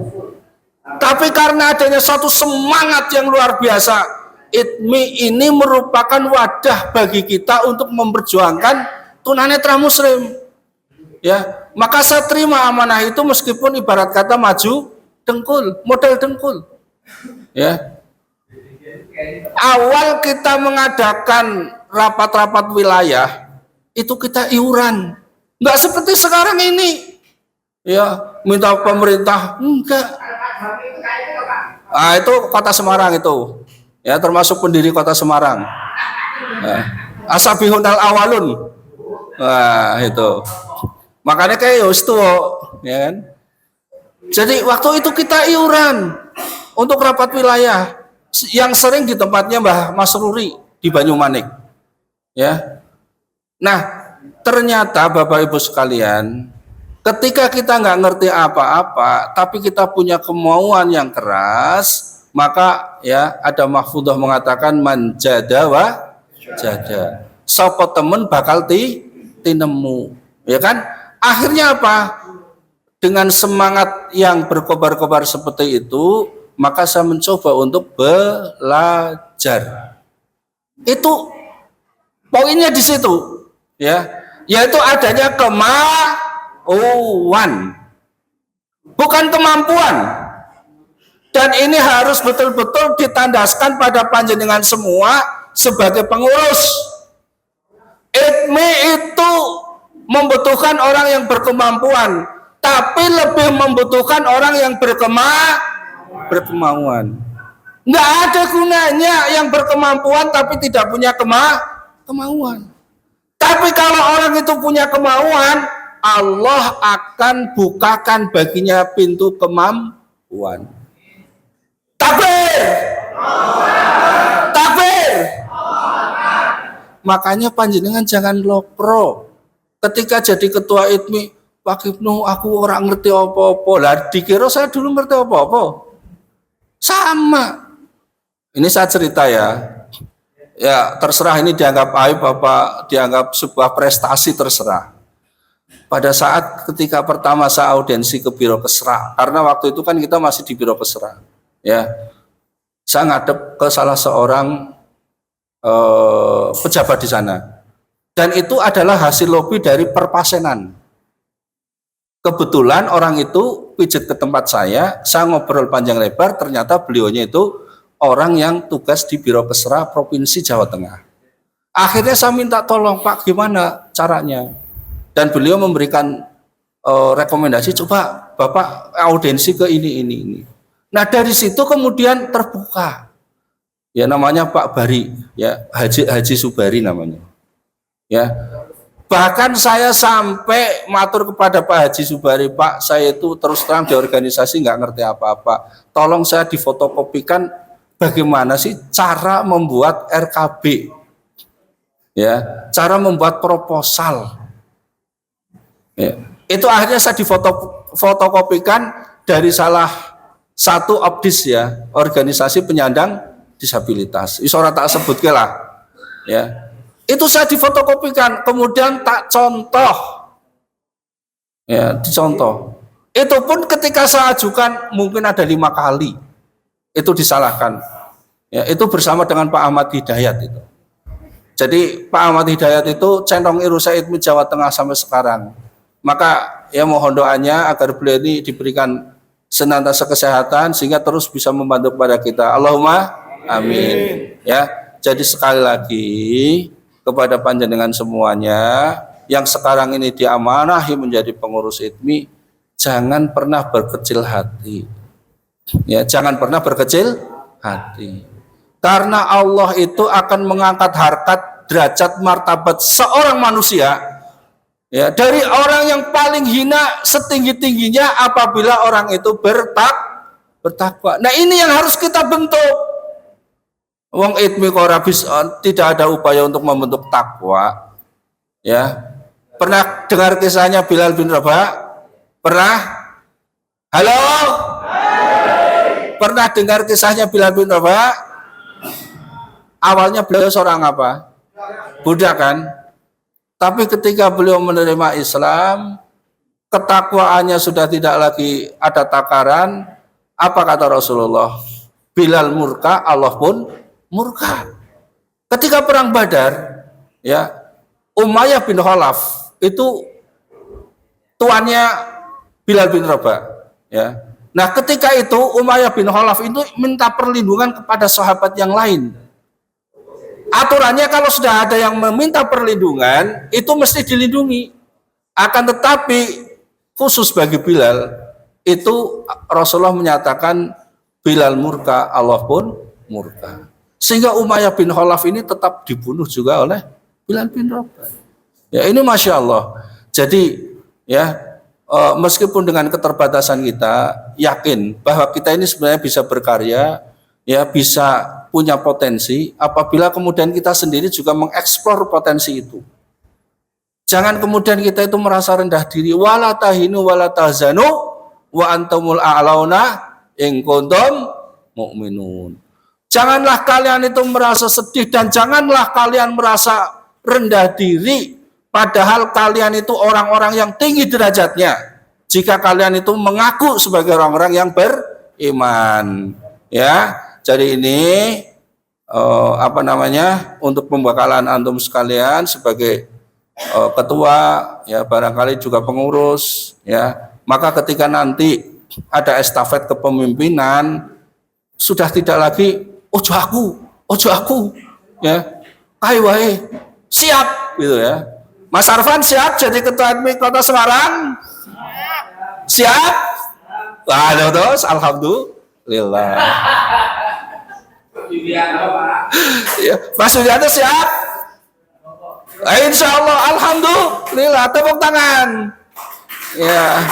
Tapi karena adanya suatu semangat yang luar biasa, ITMI ini merupakan wadah bagi kita untuk memperjuangkan tunanetra muslim. Ya, maka saya terima amanah itu meskipun ibarat kata maju dengkul, modal dengkul. Ya. Awal kita mengadakan rapat-rapat wilayah itu kita iuran. Enggak seperti sekarang ini. Ya, minta pemerintah enggak. Ah, itu Kota Semarang itu. Ya, termasuk pendiri Kota Semarang. Asabihun al-awalun. Nah, itu. Makanya kayak Yostuwo, ya kan? Jadi waktu itu kita iuran untuk rapat wilayah yang sering di tempatnya Mbah Mas Ruri di Banyumanik. Ya. Nah, ternyata Bapak Ibu sekalian, ketika kita nggak ngerti apa-apa, tapi kita punya kemauan yang keras, maka ya ada mahfudzah mengatakan manjada wa jada. Sopo temen bakal tinemu, ya kan? Akhirnya apa? Dengan semangat yang berkobar-kobar seperti itu, maka saya mencoba untuk belajar. Itu Poinnya di situ, ya, yaitu adanya kemauan, bukan kemampuan. Dan ini harus betul-betul ditandaskan pada panjenengan semua sebagai pengurus. ITMI itu membutuhkan orang yang berkemampuan, tapi lebih membutuhkan orang yang berkemauan. Nggak ada gunanya yang berkemampuan tapi tidak punya kemauan. Tapi kalau orang itu punya kemauan, Allah akan bukakan baginya pintu kemampuan. Takbir! Takbir! Makanya panjenengan jangan lopro. Ketika jadi ketua ITMI, Pak Ibnu, aku orang ngerti apa-apa. Lah dikira saya dulu ngerti apa-apa. Sama. Ini saya cerita ya. Ya terserah ini dianggap aib apa dianggap sebuah prestasi, terserah. Pada saat ketika pertama saya audiensi ke Biro Kesra, karena waktu itu kan kita masih di Biro Kesra, ya, saya ngadep ke salah seorang pejabat di sana, dan itu adalah hasil lobi dari Perpasenan. Kebetulan orang itu pijat ke tempat saya ngobrol panjang lebar, ternyata beliaunya itu orang yang tugas di Biro Kesra Provinsi Jawa Tengah. Akhirnya saya minta tolong, Pak, gimana caranya? Dan beliau memberikan rekomendasi, coba Bapak audiensi ke ini. Nah dari situ kemudian terbuka, ya namanya Pak Bari, ya Haji Subari namanya, ya. Bahkan saya sampai matur kepada Pak Haji Subari, Pak, saya itu terus terang di organisasi nggak ngerti apa-apa, tolong saya difotokopikan bagaimana sih cara membuat RKB, ya, cara membuat proposal. Ya. Itu akhirnya saya difotokopikan dari salah satu OPDIS, ya, organisasi penyandang disabilitas. Isora tak sebut lah, ya. Itu saya difotokopikan, kemudian tak contoh, ya, dicontoh. Itu pun ketika saya ajukan mungkin ada 5 kali, itu disalahkan. Ya, itu bersama dengan Pak Ahmad Hidayat itu. Jadi Pak Ahmad Hidayat itu centong Irusa ITMI Jawa Tengah sampai sekarang. Maka ya mohon doanya agar beliau ini diberikan senantiasa kesehatan sehingga terus bisa membantu kepada kita. Allahumma amin. Ya, jadi sekali lagi kepada panjenengan semuanya yang sekarang ini diamanahi menjadi pengurus ITMI, jangan pernah berkecil hati. Ya, jangan pernah berkecil hati. Karena Allah itu akan mengangkat harkat, derajat, martabat seorang manusia, ya, dari orang yang paling hina setinggi-tingginya apabila orang itu bertakwa. Nah, ini yang harus kita bentuk. Wong ITMI korabis tidak ada upaya untuk membentuk takwa. Ya. Pernah dengar kisahnya Bilal bin Rabah? Pernah? Halo? Pernah dengar kisahnya Bilal bin Rabah? Awalnya beliau seorang apa? Budak kan? Tapi ketika beliau menerima Islam, ketakwaannya sudah tidak lagi ada takaran. Apa kata Rasulullah? Bilal murka, Allah pun murka. Ketika perang Badar, ya, Umayyah bin Khalaf itu tuannya Bilal bin Rabah, ya. Nah, ketika itu Umayyah bin Khalaf itu minta perlindungan kepada sahabat yang lain. Aturannya kalau sudah ada yang meminta perlindungan itu mesti dilindungi. Akan tetapi khusus bagi Bilal itu Rasulullah menyatakan Bilal murka, Allah pun murka. Sehingga Umayyah bin Khalaf ini tetap dibunuh juga oleh Bilal bin Rabah. Ya, ini Masya Allah. Jadi ya, meskipun dengan keterbatasan kita, yakin bahwa kita ini sebenarnya bisa berkarya, ya, bisa punya potensi apabila kemudian kita sendiri juga mengeksplor potensi itu. Jangan kemudian kita itu merasa rendah diri, wala tahinu wala tahzanu wa antumul a'launa in kuntum mu'minun. Janganlah kalian itu merasa sedih dan janganlah kalian merasa rendah diri padahal kalian itu orang-orang yang tinggi derajatnya jika kalian itu mengaku sebagai orang-orang yang beriman. Ya, jadi ini apa namanya, untuk pembekalan antum sekalian sebagai ketua, ya barangkali juga pengurus, ya. Maka ketika nanti ada estafet kepemimpinan, sudah tidak lagi ojo aku, ya, kai wae, siap, gitu ya. Mas Arfan siap jadi ketua MI Kota Semarang? Siap? Wah, terus alhamdulillah. Ya, Mas Sudianto siap? Insya Allah, alhamdulillah, tepuk tangan. Ya.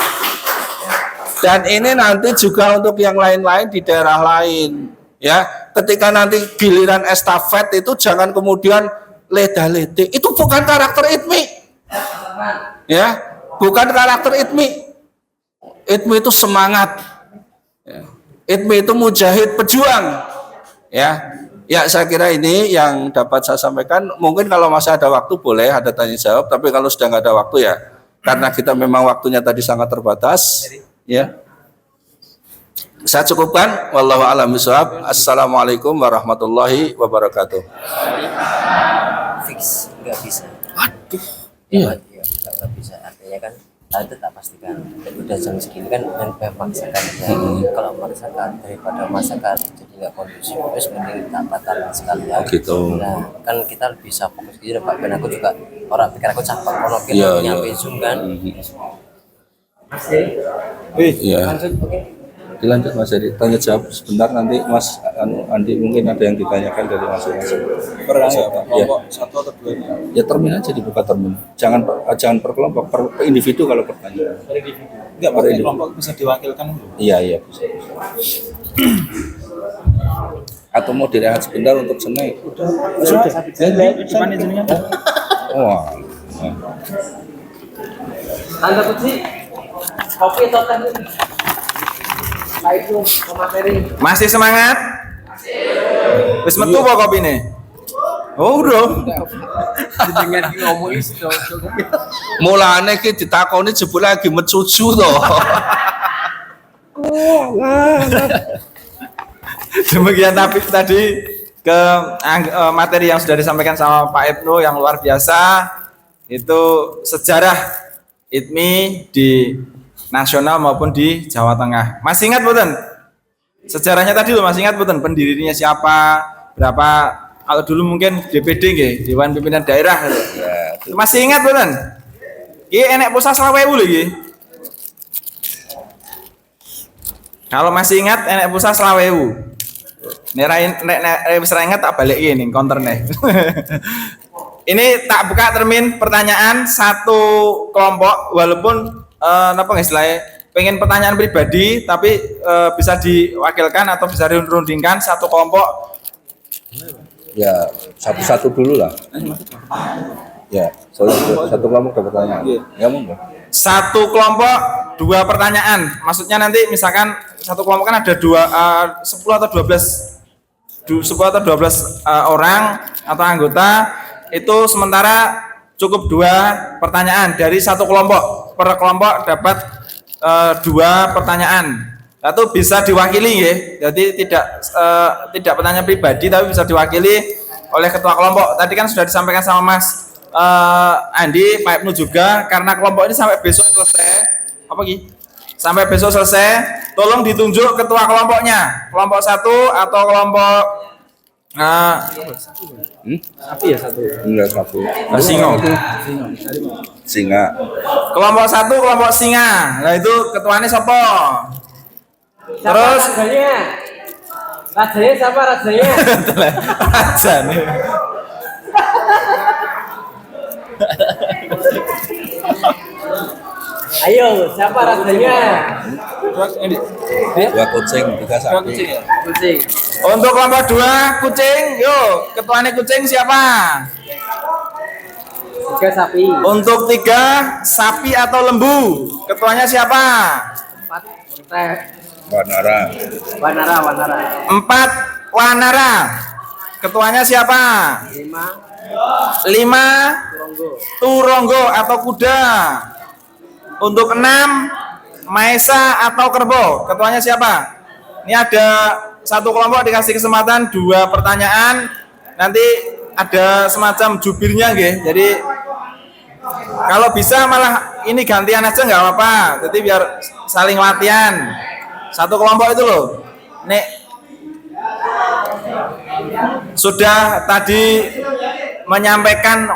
Dan ini nanti juga untuk yang lain-lain di daerah lain. Ya, ketika nanti giliran estafet itu jangan kemudian leda-lede. Itu bukan karakter ITMI. Ya, bukan karakter ITMI. ITMI itu semangat. Ya. ITMI itu mujahid pejuang. Ya, ya saya kira ini yang dapat saya sampaikan. Mungkin kalau masih ada waktu boleh ada tanya jawab. Tapi kalau sudah nggak ada waktu ya, karena kita memang waktunya tadi sangat terbatas. Ya, saya cukupkan. Wallahu a'lam bishawab. Assalamualaikum warahmatullahi wabarakatuh. Fix nggak bisa. Waduh, Iya, nggak bisa. Artinya kan itu tak pastikan. Udah jam segini kan memaksakan. Kalau memaksakan daripada masakan jadi nggak kondusif, terus mending tak batalkan sekalian. Gitu. Nah, kan kita bisa fokus gitu Pak. Dan aku juga orang pikir aku capek kalau kita Iya, nyampe iya. Zoom kan. Iya. Dilanjut Mas Edi, tanya jawab sebentar nanti Mas Andi mungkin ada yang ditanyakan dari masing-masing. Ya. Satu atau dua? Ya termin aja, dibuka termin. Jangan per kelompok, per individu kalau pertanyaan. Enggak, per kelompok bisa diwakilkan. Iya bisa. Atau mau direhat sebentar untuk senai? Sudah. Gimana jenengan? Wah. Anda kunci kopi atau teh? Assalamualaikum, materi. Masih semangat? Wis metu apa kopine? Oh, udah. Dengan ngomong itu. Mulane ki ditakoni jebule lagi mecucu to. Demikian tadi ke materi yang sudah disampaikan sama Pak Ibnu yang luar biasa. Itu sejarah ITMI di nasional maupun di Jawa Tengah. Masih ingat bukan? Sejarahnya tadi loh, masih ingat bukan? Pendirinya siapa? Berapa? Kalau dulu mungkin DPD nggih, Dewan Pimpinan Daerah. Ya, masih ingat bukan? Iki enek pulsa 20.000 lho iki. Kalau masih ingat enek pulsa 20.000. Nek wis ingat tak balikke ning counter nih. Ini tak buka termin pertanyaan satu kelompok, walaupun napa istilahnya pengen pertanyaan pribadi tapi bisa diwakilkan atau bisa dirundingkan satu kelompok. Ya, satu-satu dulu lah. Ya, satu kelompok dapat pertanyaan. Ya monggo. Satu kelompok dua pertanyaan. Maksudnya nanti misalkan satu kelompok kan ada 10 atau 12 orang atau anggota, itu sementara cukup 2 pertanyaan dari satu kelompok. Per kelompok dapat 2 pertanyaan. Itu bisa diwakili ya. Jadi tidak pertanyaan pribadi tapi bisa diwakili oleh ketua kelompok. Tadi kan sudah disampaikan sama Mas Andi, Pak Ibnu juga, karena kelompok ini sampai besok selesai. Apa Ki? Sampai besok selesai, tolong ditunjuk ketua kelompoknya. Kelompok 1 atau kelompok Sapi ya satu? Enggak satu. Singa. Kelompok 1 kelompok singa. Nah itu ketuanya siapa? Terus rajanya siapa rajanya? Raja nih. Ayo, siapa rajanya? Dua kucing, 3 sapi. Kucing. Untuk kelompok 2 kucing, yuk ketuanya kucing siapa? 3 sapi. Untuk 3 sapi atau lembu, ketuanya siapa? 4 teh. Wanara. Wanara. 4 wanara, ketuanya siapa? 5 turonggo atau kuda. Untuk 6 maesa atau kerbau, ketuanya siapa? Ini ada satu kelompok dikasih kesempatan 2 pertanyaan. Nanti ada semacam jubirnya nggih. Jadi kalau bisa malah ini gantian aja nggak apa-apa. Jadi biar saling latihan. Satu kelompok itu loh. Nek sudah tadi menyampaikan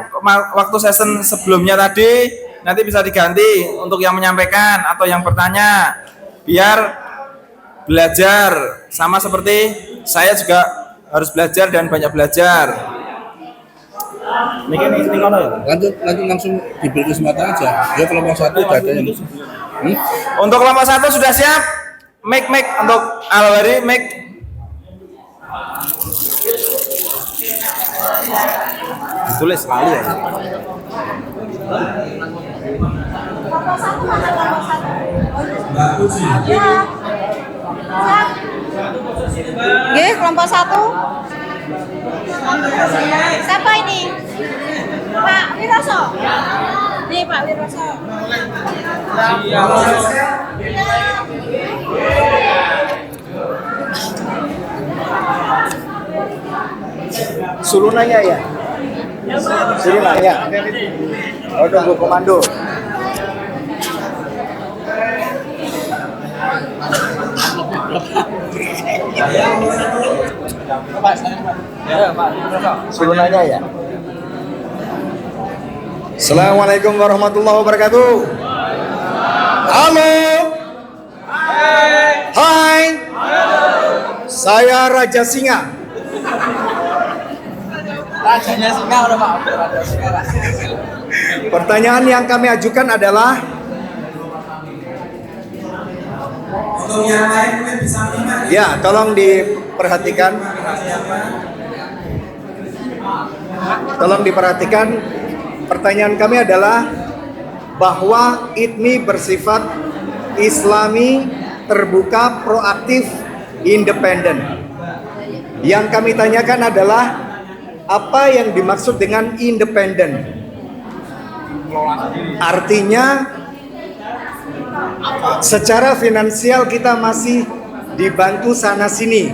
waktu session sebelumnya tadi, nanti bisa diganti untuk yang menyampaikan atau yang bertanya, biar belajar sama seperti saya juga harus belajar dan banyak belajar. Ini ngono ya? Lanjut langsung diberi kesempatan aja. Ya kelompok 1 udah ada yang Untuk kelompok 1 sudah siap? Mic untuk Alwari, mic. Ditulis sekali ya. Nggih, kelompok 1. Siapa ini? Pak Wiroso. Nih Pak Wiroso. Suruh nanya ya. Suruh nanya. Oh, tunggu komando. Suruh nanya ya. Assalamualaikum warahmatullahi wabarakatuh. Halo. Hai. Saya Raja Singa. Rajanya singa udah Pak. Raja singa. Pertanyaan yang kami ajukan adalah Untuk yang lain mungkin bisa menyimak. ya, tolong diperhatikan. Tolong diperhatikan. Pertanyaan kami adalah bahwa ITMI bersifat Islami, terbuka, proaktif, independen. Yang kami tanyakan adalah apa yang dimaksud dengan independen? Artinya secara finansial kita masih dibantu sana sini,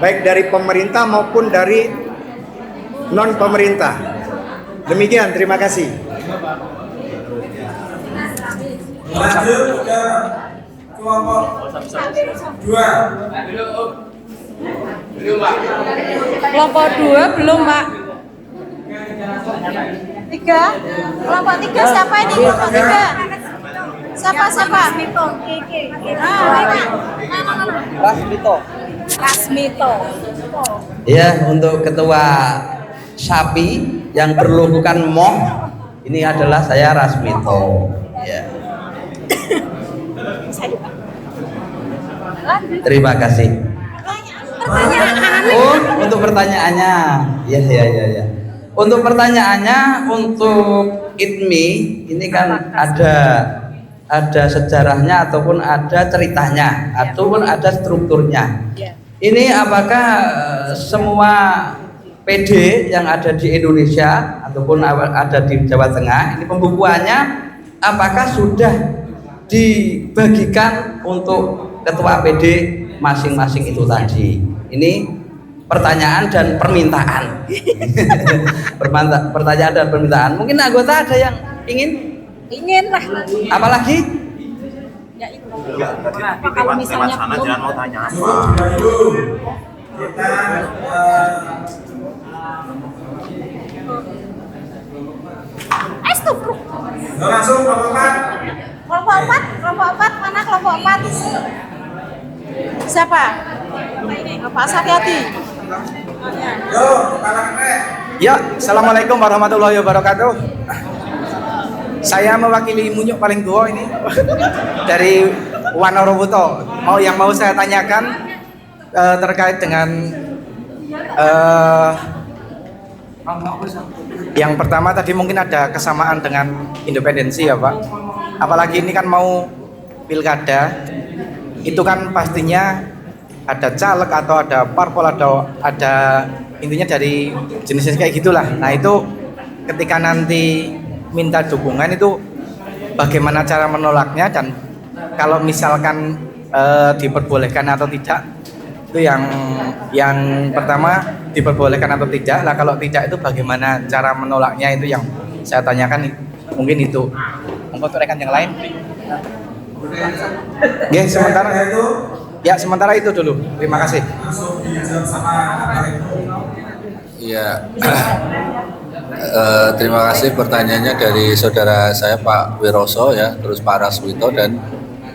baik dari pemerintah maupun dari non pemerintah. Demikian, terima kasih. Lanjut ke kelompok 2. Kelompok 2 belum, Pak. 3. Kelompok 3 siapa ini? Kelompok 3. Siapa? Rasmito. Ya, untuk ketua SAPI yang berlogokan MOH ini adalah saya Rasmito. Ya. Terima kasih. Oh, untuk pertanyaannya, ya. Untuk pertanyaannya, untuk ITMI ini kan ada sejarahnya ataupun ada ceritanya ataupun ada strukturnya. Ini apakah semua PD yang ada di Indonesia ataupun ada di Jawa Tengah ini pembukuannya apakah sudah dibagikan untuk ketua PD masing-masing itu tadi? Ini pertanyaan dan permintaan. Pertanyaan dan permintaan. Mungkin anggota ada yang ingin lah. apalagi? Ya itu. Kalau misalnya Jangan mau tanya apa. Kita langsung kelompok 4. Kelompok 4 mana kelompok 4? Siapa? Pak Saryati. Yo, kepala keren. Ya, assalamualaikum warahmatullahi wabarakatuh. Saya mewakili Munyuk paling tua ini dari Wanorobuto. Yang mau saya tanyakan terkait dengan yang pertama tadi mungkin ada kesamaan dengan independensi ya Pak. Apalagi ini kan mau pilkada, itu kan pastinya ada caleg atau ada parpol atau ada intinya dari jenis kayak gitulah. Nah itu ketika nanti minta dukungan itu bagaimana cara menolaknya dan kalau misalkan diperbolehkan atau tidak Itu yang pertama diperbolehkan atau tidak. Lah kalau tidak itu bagaimana cara menolaknya, itu yang saya tanyakan. Mungkin itu. Untuk rekan yang lain. Oke, sementara itu dulu. Terima kasih. Iya. Terima kasih pertanyaannya dari saudara saya Pak Wiroso ya, terus Pak Raswito, dan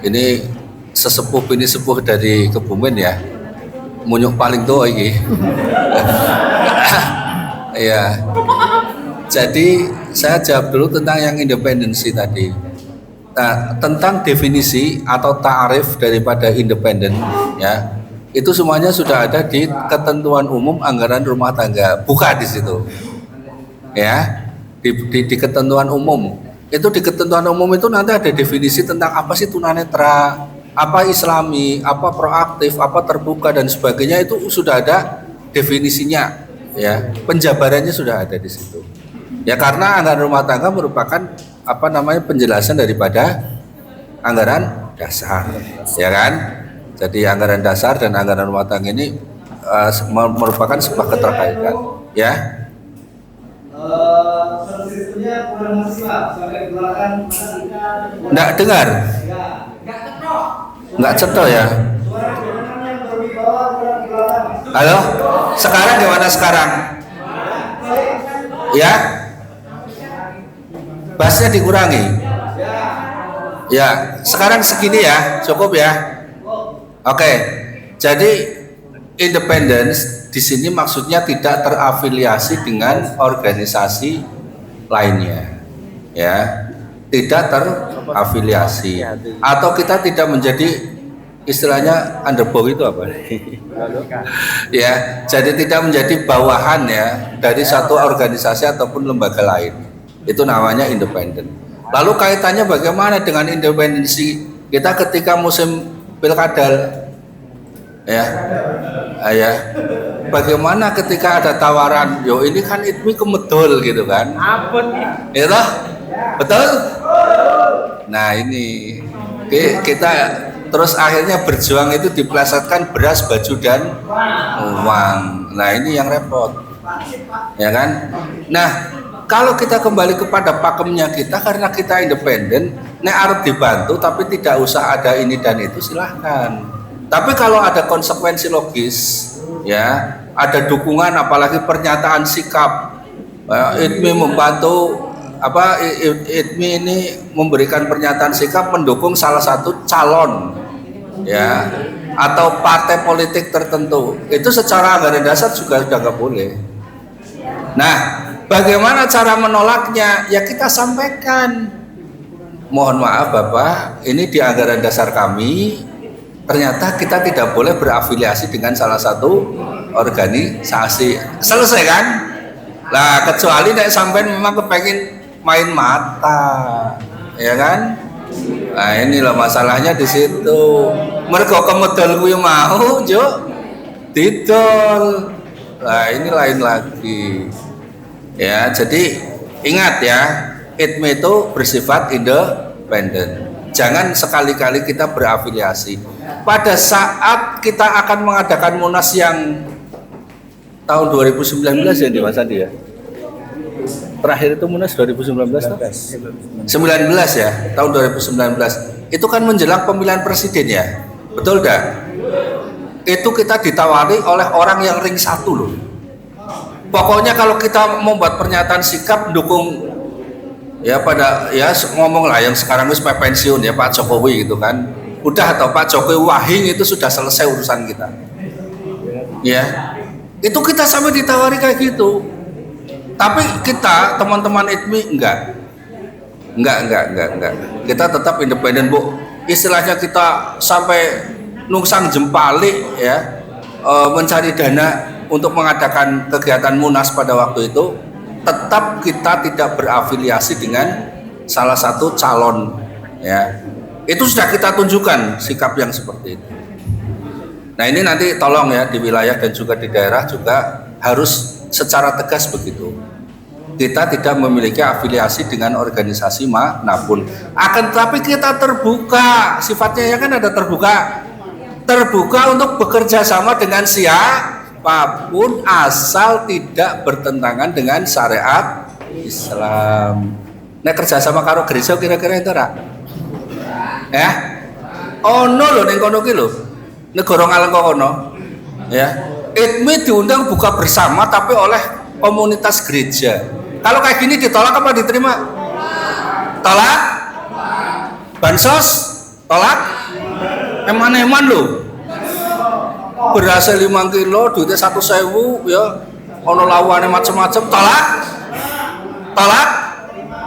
ini sesepuh dari Kebumen ya. Munyuk paling tua ini. Iya. Jadi saya jawab dulu tentang yang independensi tadi. Nah, tentang definisi atau ta'arif daripada independen ya, itu semuanya sudah ada di ketentuan umum anggaran rumah tangga. Buka di situ. Ya. Di ketentuan umum. Itu di ketentuan umum itu nanti ada definisi tentang apa sih tunanetra, apa islami, apa proaktif, apa terbuka dan sebagainya, itu sudah ada definisinya ya. Penjabarannya sudah ada di situ. Ya karena anggaran rumah tangga merupakan penjelasan daripada anggaran dasar, ya kan? Jadi anggaran dasar dan anggaran rumah tangga ini merupakan sebuah keterkaitan, ya. Nggak dengar? Nggak cetok ya? Halo? Sekarang gimana sekarang? Ya? Bassnya dikurangi. Ya, sekarang segini ya, cukup ya. Oke. Jadi independence di sini maksudnya tidak terafiliasi dengan organisasi lainnya. Ya. Tidak terafiliasi atau kita tidak menjadi istilahnya underbow itu apa? Ya, jadi tidak menjadi bawahan ya dari satu organisasi ataupun lembaga lain. Itu namanya independen. Lalu kaitannya bagaimana dengan independensi kita ketika musim pilkada? Ya, ya. Bagaimana ketika ada tawaran, yo ini kan ITMI kemedol gitu kan? Ya toh? Betul? Nah ini kita terus akhirnya berjuang itu dipelesetkan beras, baju dan uang. Nah ini yang repot, ya kan? Nah kalau kita kembali kepada pakemnya kita, karena kita independen, nek arep dibantu tapi tidak usah ada ini dan itu, silahkan. Tapi kalau ada konsekuensi logis, ya, ada dukungan, apalagi pernyataan sikap, ITMI membantu ITMI ini memberikan pernyataan sikap mendukung salah satu calon, ya, atau partai politik tertentu, itu secara anggaran dasar juga sudah nggak boleh. Nah, bagaimana cara menolaknya? Ya kita sampaikan, mohon maaf Bapak, ini di anggaran dasar kami ternyata kita tidak boleh berafiliasi dengan salah satu organisasi. Selesai kan? Lah kecuali nek sampean memang kepengen main mata, ya kan? Nah ini loh masalahnya di situ. Mergo kemedol kuwi mau, Juk, didol. Nah ini lain lagi. Ya, jadi ingat ya, ITMI itu bersifat independen. Jangan sekali-kali kita berafiliasi. Pada saat kita akan mengadakan Munas yang tahun 2019 ya di Mas Andi ya. Terakhir itu Munas 2019 19 ya, tahun 2019. Itu kan menjelang pemilihan presiden ya. Betul dah? Itu kita ditawari oleh orang yang ring 1 loh. Pokoknya kalau kita membuat pernyataan sikap dukung ya pada ya ngomong lah yang sekarang wis pensiun ya Pak Jokowi gitu kan. Udah atau Pak Jokowi wahing itu sudah selesai urusan kita. Ya. Itu kita sampai ditawari kayak gitu. Tapi kita teman-teman ITMI enggak. Kita tetap independen, Bu. Istilahnya kita sampai nungsang jempalik ya, mencari dana untuk mengadakan kegiatan Munas pada waktu itu, tetap kita tidak berafiliasi dengan salah satu calon ya. Itu sudah kita tunjukkan sikap yang seperti itu. Nah ini nanti tolong ya di wilayah dan juga di daerah juga harus secara tegas begitu. Kita tidak memiliki afiliasi dengan organisasi manapun. Akan tetapi kita terbuka, sifatnya ya kan ada terbuka. terbuka untuk bekerja sama dengan siapapun asal tidak bertentangan dengan syariat Islam. Nek kerjasama karo gereja kira-kira itu ora? Ya. Ono lho ning kono ki lho. Negara ngalengka kono. Ya. ITMI diundang buka bersama tapi oleh komunitas gereja. Kalau kayak gini ditolak apa diterima? Tolak? Bansos? Tolak? Eman-eman lho. Berhasil 5 kilo, duitnya 1.000 ya. Ono lawane macam-macam, tolak? Tolak?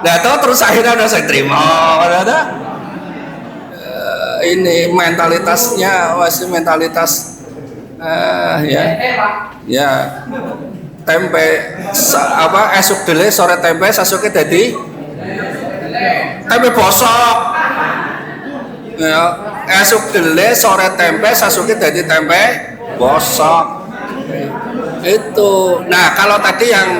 Nah, tahu terus akhirnya udah saya terima. Ini mentalitasnya masih mentalitas ya tempe esuk dele sore tempe sasuke dadi tempe bosok ya esuk dele sore tempe sasuke dadi tempe bosok itu. Nah, kalau tadi yang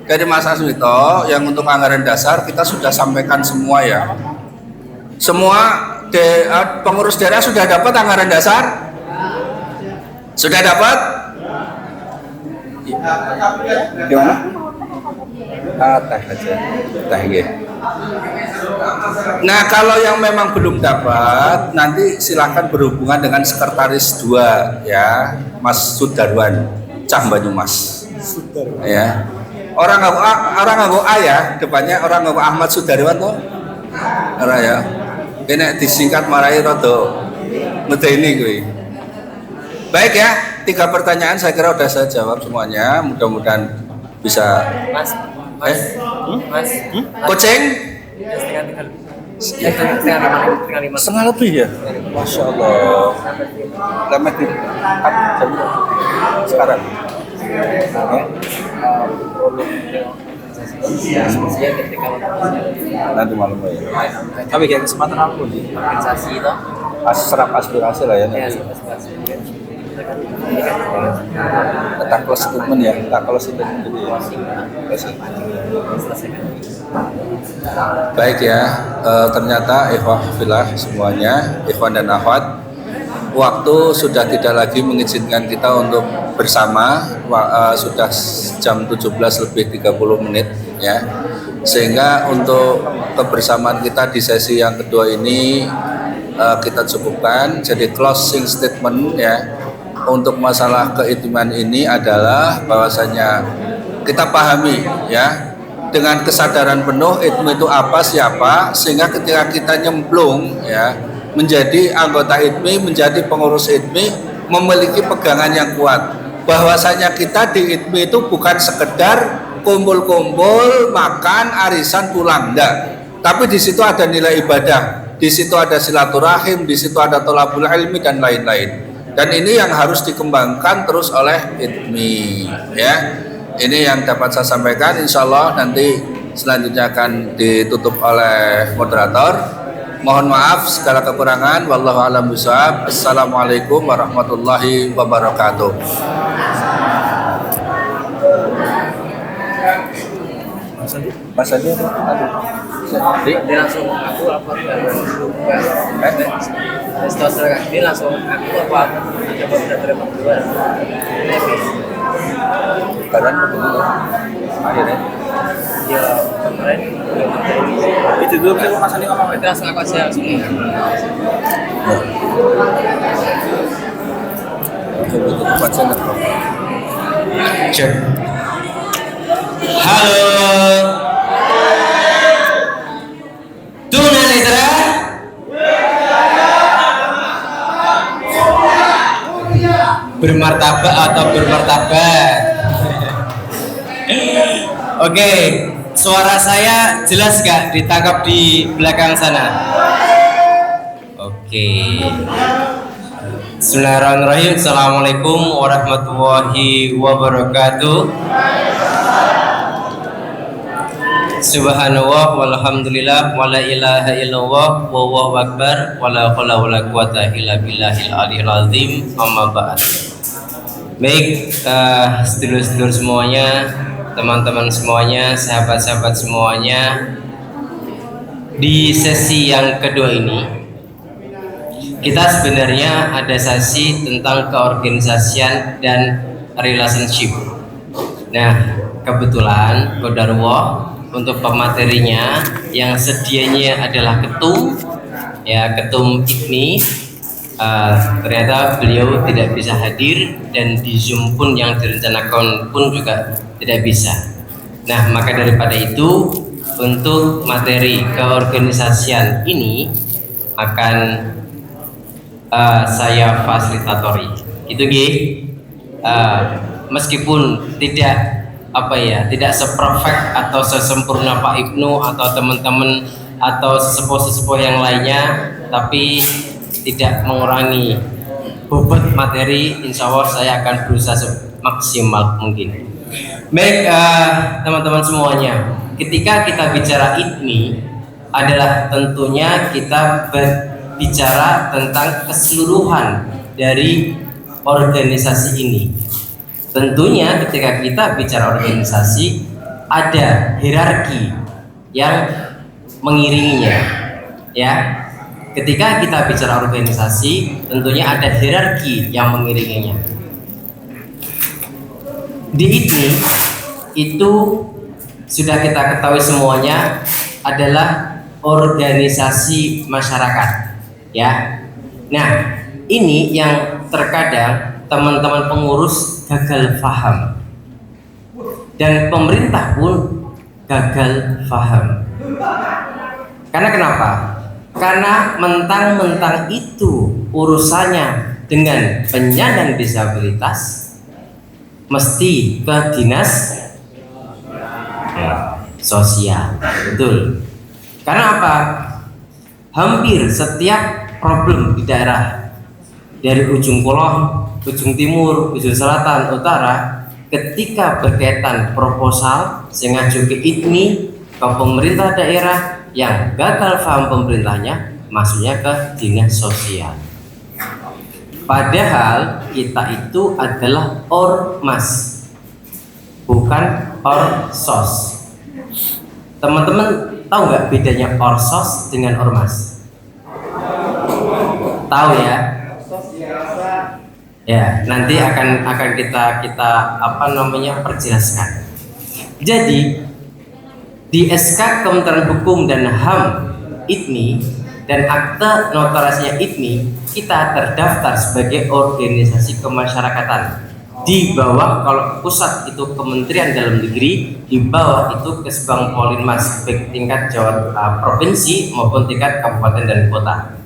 dari Mas Asmito yang untuk anggaran dasar kita sudah sampaikan semua ya. Semua pengurus daerah sudah dapat anggaran dasar? Sudah dapat? Gimana? Teh aja. Teh ya. Nah, kalau yang memang belum dapat, nanti silakan berhubungan dengan sekretaris 2 ya, Mas Sudarwan, Cah Banyumas. Ya. Orang nggak A ya, depannya orang nggak Ahmad Sudarwan tuh. Ora ya. Ini disingkat marai rodo medeni gue. Baik ya, 3 pertanyaan saya kira udah saya jawab semuanya. Mudah-mudahan bisa. Mas, Kucing? setengah lebih ya. Masya Allah. Lama di sekarang. Nanti malam ya. Tapi kayak kesempatan aku nih. organisasi itu Serap aspirasi lah ya. Tak close statement ya. Tak close statement gitu ya. Baik ya. Ternyata ikhwah fillah semuanya, ikhwan dan akhwat, waktu sudah tidak lagi mengizinkan kita untuk bersama. Sudah jam 17:30 ya. Sehingga untuk kebersamaan kita di sesi yang kedua ini kita cukupkan. Jadi closing statement ya untuk masalah keitiman ini adalah bahwasanya kita pahami ya dengan kesadaran penuh ITMI itu apa siapa, sehingga ketika kita nyemplung ya menjadi anggota ITMI, menjadi pengurus ITMI, memiliki pegangan yang kuat bahwasanya kita di ITMI itu bukan sekedar kumpul-kumpul makan arisan pulang, enggak, tapi di situ ada nilai ibadah, di situ ada silaturahim, di situ ada thalabul ilmi dan lain-lain. Dan ini yang harus dikembangkan terus oleh ITMI ya. Ini yang dapat saya sampaikan. Insya Allah nanti selanjutnya akan ditutup oleh moderator. Mohon maaf segala kekurangan. Wallahu a'lam bishawab. Assalamualaikum warahmatullahi wabarakatuh. Mas Adi apa? dia langsung aku apa setelah dia langsung aku apa ada moderator yang kedua Kalian betul akhirnya ya kemarin Itu dulu bisa Mas Adi ngomong. itu langsung aku aja langsung Cek. Halo. Tunanetra. Bermartabat atau bermartabat. Oke, suara saya jelas gak ditangkap di belakang sana? Oke. Bismillahirrahmanirrahim. Assalamualaikum warahmatullahi wabarakatuh. Subhanallah walhamdulillah wala ilaha illallah wallahu akbar wala haula wala quwata illa billahil aliyil azim. Amma ba'd. Baik, sedulur-sedulur semuanya, teman-teman semuanya, sahabat-sahabat semuanya, di sesi yang kedua ini kita sebenarnya ada sesi tentang keorganisasian dan relationship. Nah, kebetulan Qadarullah untuk pematerinya yang sedianya adalah ketum ITMI, ternyata beliau tidak bisa hadir, dan di Zoom pun yang direncanakan pun juga tidak bisa. Nah, maka daripada itu, untuk materi keorganisasian ini akan saya fasilitatori. Itu meskipun tidak seperfect atau sesempurna Pak Ibnu atau teman-teman atau sesepuh-sesepuh yang lainnya, tapi tidak mengurangi bobot materi. Insya Allah saya akan berusaha semaksimal mungkin. Baik, teman-teman semuanya, ketika kita bicara ITMI adalah tentunya kita berbicara tentang keseluruhan dari organisasi ini. Tentunya ketika kita bicara organisasi ada hierarki yang mengiringinya, ya. Ketika kita bicara organisasi, tentunya ada hierarki yang mengiringinya. Di ITMI itu sudah kita ketahui semuanya adalah organisasi masyarakat, ya. Nah, ini yang terkadang teman-teman pengurus gagal paham dan pemerintah pun gagal paham. Karena kenapa? Karena mentang-mentang itu urusannya dengan penyandang disabilitas mesti ke dinas sosial. Betul. Karena apa? Hampir setiap problem di daerah, dari ujung kulon, ujung timur, ujung selatan, utara, ketika berkaitan proposal sengaja ke ITMI, ke pemerintah daerah yang gagal paham pemerintahnya, masuknya ke dinas sosial. Padahal kita itu adalah ormas, bukan orsos. Teman-teman tahu nggak bedanya orsos dengan ormas? Tahu ya? Ya, nanti akan kita perjelaskan. Jadi di SK Kementerian Hukum dan HAM ITMI dan akte notarasinya ITMI, kita terdaftar sebagai organisasi kemasyarakatan. Di bawah, kalau pusat itu Kementerian Dalam Negeri, di bawah itu Kesbang Polinmas, baik tingkat provinsi maupun tingkat kabupaten dan kota.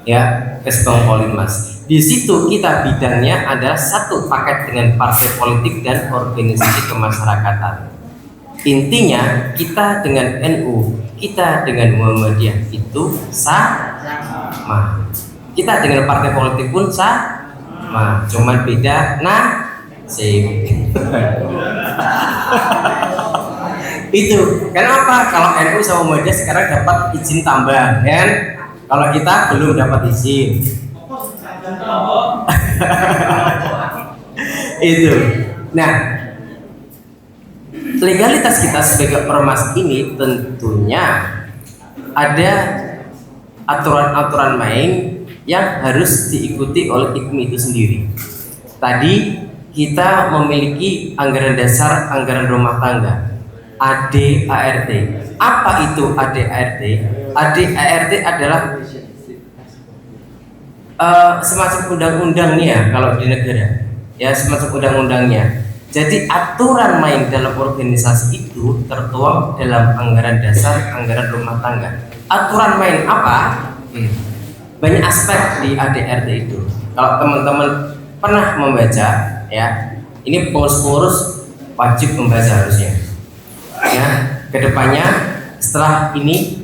Ya, Kesbang Polinmas. Di situ kita bidangnya adalah satu paket dengan partai politik dan organisasi kemasyarakatan. Intinya kita dengan NU, kita dengan Muhammadiyah itu sama. Kita dengan partai politik pun sama, cuman beda nasib. Itu kenapa kalau NU sama Muhammadiyah sekarang dapat izin tambahan, kan? Kalau kita belum dapat izin. Itu. Nah, legalitas kita sebagai ormas ini tentunya ada aturan-aturan main yang harus diikuti oleh ITMI itu sendiri. Tadi kita memiliki anggaran dasar, anggaran rumah tangga, AD/ART. Apa itu AD/ART? AD/ART adalah semacam undang-undangnya kalau di negara, ya, semacam undang-undangnya. Jadi aturan main dalam organisasi itu tertuang dalam anggaran dasar, anggaran rumah tangga. Aturan main apa? Banyak aspek di AD/ART itu. Kalau teman-teman pernah membaca, ya, ini pengurus-pengurus wajib membaca harusnya. Ya, kedepannya setelah ini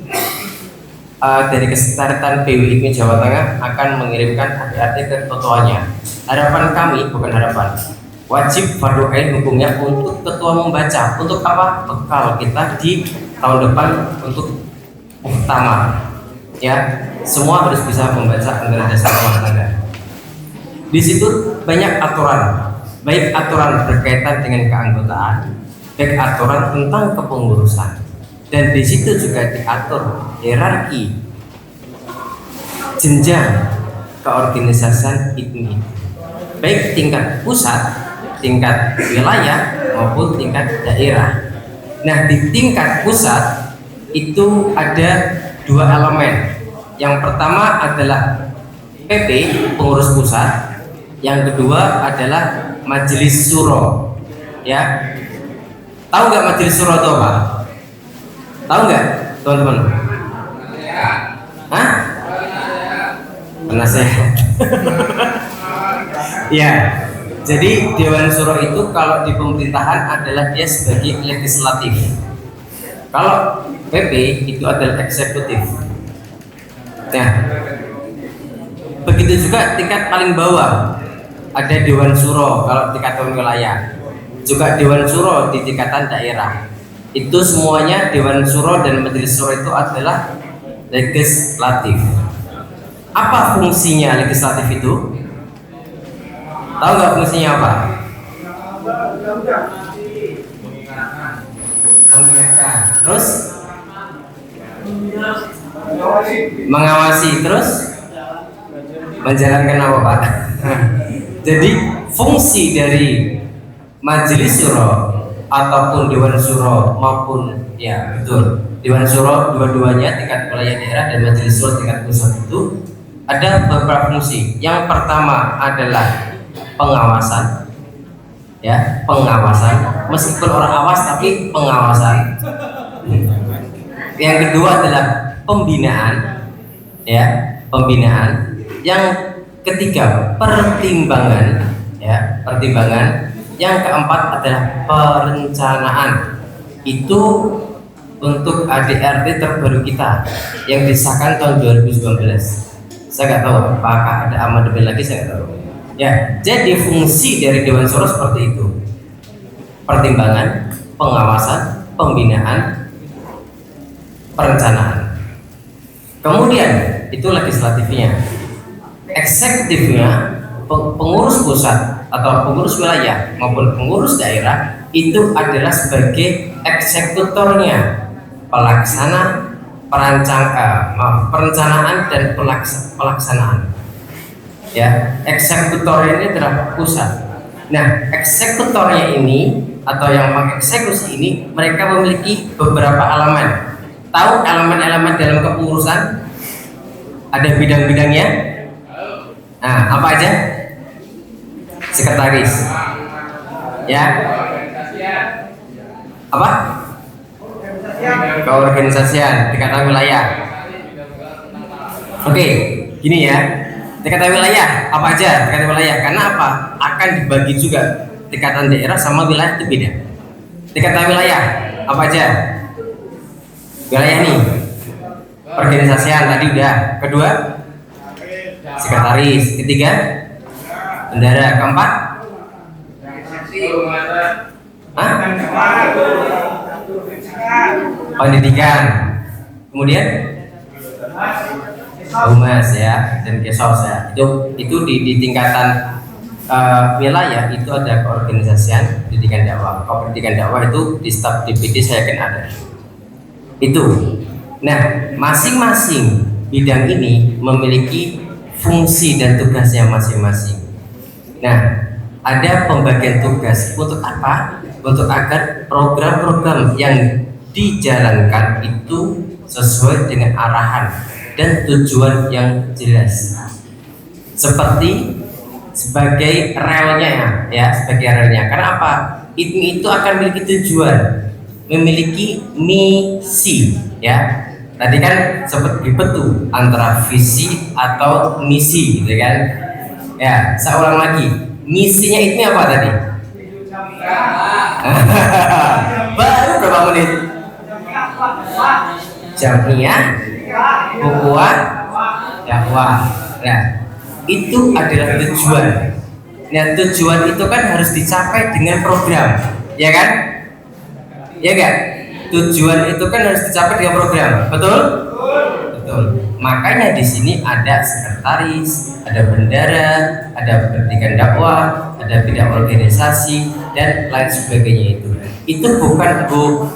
dari Kesekretariatan PWI Jawa Tengah akan mengirimkan AD/ART ke ketuanya. Harapan kami, bukan harapan, wajib fardu ain hukumnya untuk ketua membaca. Untuk apa? Bekal kita di tahun depan untuk muktamar. Ya, semua harus bisa membaca anggaran dasar rumah tangga. Di situ banyak aturan, baik aturan berkaitan dengan keanggotaan, baik aturan tentang kepengurusan, dan di situ juga diatur hierarki, jenjang keorganisasian ITMI, baik tingkat pusat, tingkat wilayah maupun tingkat daerah. Nah, di tingkat pusat itu ada dua elemen. Yang pertama adalah PP, pengurus pusat. Yang kedua adalah majelis suro. Ya, tahu nggak majelis suro itu apa? Tahu nggak, teman-teman? Hah? Penasehat. Ya, jadi Dewan Suro itu kalau di pemerintahan adalah dia sebagai legislatif. Kalau PP itu adalah eksekutif. Nah, begitu juga tingkat paling bawah ada Dewan Suro kalau tingkatan wilayah, juga Dewan Suro di tingkatan daerah. Itu semuanya Dewan Suro dan Majelis Suro itu adalah legislatif. Apa fungsinya legislatif itu? Tahu nggak fungsinya apa? Mengingatkan. Terus mengawasi, terus menjalankan apa, Pak? Jadi fungsi dari Majelis Suro ataupun Dewan Suro maupun ya betul Dewan Suro dua-duanya tingkat wilayah daerah dan Majelis Suro tingkat pusat itu ada beberapa fungsi. Yang pertama adalah pengawasan, ya pengawasan, meskipun orang awas tapi pengawasan. Yang kedua adalah pembinaan, ya pembinaan. Yang ketiga pertimbangan, ya pertimbangan. Yang keempat adalah perencanaan. Itu untuk ADRT terbaru kita yang disahkan tahun 2019. Saya nggak tahu apakah ada amandemen lagi, saya nggak tahu. Ya, jadi fungsi dari Dewan Suro seperti itu: pertimbangan, pengawasan, pembinaan, perencanaan. Kemudian itu legislatifnya. Eksekutifnya, pengurus pusat atau pengurus wilayah maupun pengurus daerah itu adalah sebagai eksekutornya, pelaksana, perencanaan dan pelaksanaan. Ya, eksekutor ini adalah pusat. Nah, eksekutornya ini atau yang mengeksekusi ini mereka memiliki beberapa elemen. Tahu elemen-elemen dalam kepengurusan? Ada bidang-bidangnya. Nah, apa aja? Sekretaris. Ya. Apa? Keorganisasian tingkatan wilayah. Oke, gini ya. Tingkatan wilayah apa aja? Tingkatan wilayah karena apa? Akan dibagi juga tingkatan daerah sama wilayah itu beda. Tingkatan wilayah apa aja? Wilayah nih, organisasian tadi udah. Kedua, sekretaris. Ketiga, bendara. Keempat, pendidikan. Kemudian humas ya dan kesos ya. Itu di tingkatan wilayah itu ada keorganisasian pendidikan dakwah. Kalau pendidikan dakwah itu di staf DPD saya yakin ada. Itu. Nah, masing-masing bidang ini memiliki fungsi dan tugasnya masing-masing. Nah, ada pembagian tugas untuk apa? Untuk agar program-program yang dijalankan itu sesuai dengan arahan dan tujuan yang jelas. Seperti sebagai relnya ya, sebagai relnya. Karena apa? ITMI itu akan memiliki tujuan, memiliki misi ya. Tadi kan sempat ribet tuh antara visi atau misi gitu kan. Ya, saya ulang lagi. Misinya ITMI apa tadi? Baru berapa menit? Jamiah, ukhuwah, dakwah. Nah, itu adalah tujuan. Nah, tujuan itu kan harus dicapai dengan program, ya kan? Ya kan? Tujuan itu kan harus dicapai dengan program, betul? Betul. Makanya di sini ada sekretaris, ada bendara, ada pendidikan dakwah, ada bidang organisasi dan lain sebagainya itu. Itu bukan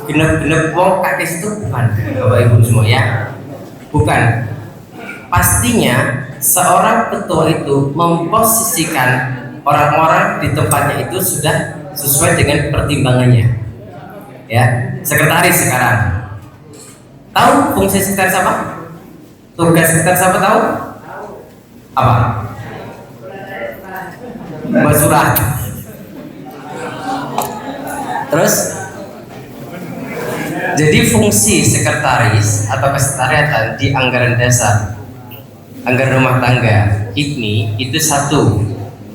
genep-genep wong kakek itu bukan, Bapak Ibu semua ya. Bukan. Pastinya seorang ketua itu memposisikan orang-orang di tempatnya itu sudah sesuai dengan pertimbangannya. Ya, sekretaris sekarang. Tahu fungsi sekretaris apa? Tugas sekretaris apa tahu? Apa? Buat surat. Terus jadi fungsi sekretaris atau kesekretariatan di anggaran dasar, anggaran rumah tangga ITMI itu satu,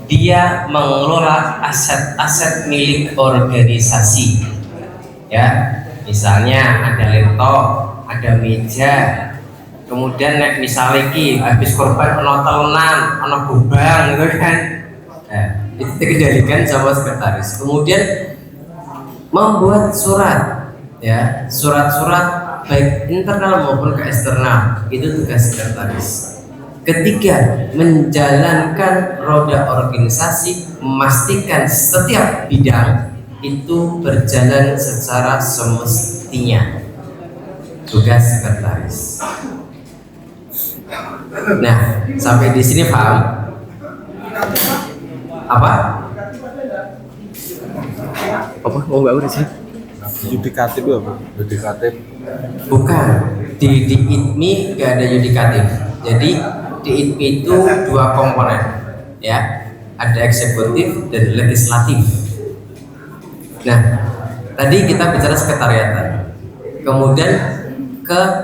dia mengelola aset-aset milik organisasi. Ya, misalnya ada laptop, ada meja, kemudian nek misalnya ki habis korban ono telunan, ono gubang gitu kan. Nah, itu dikendalikan sama sekretaris. Kemudian membuat surat, ya, surat-surat baik internal maupun ke eksternal, itu tugas sekretaris. Ketiga, menjalankan roda organisasi, memastikan setiap bidang itu berjalan secara semestinya. Tugas sekretaris. Nah, sampai di sini paham? Apa? Apa? Mau nggak udah sih? Yudikatif itu apa? Yudikatif. Bukan. Di ITMI nggak ada yudikatif. Jadi di ITMI itu dua komponen, ya. Ada eksekutif dan legislatif. Nah, tadi kita bicara sekretariatan. Kemudian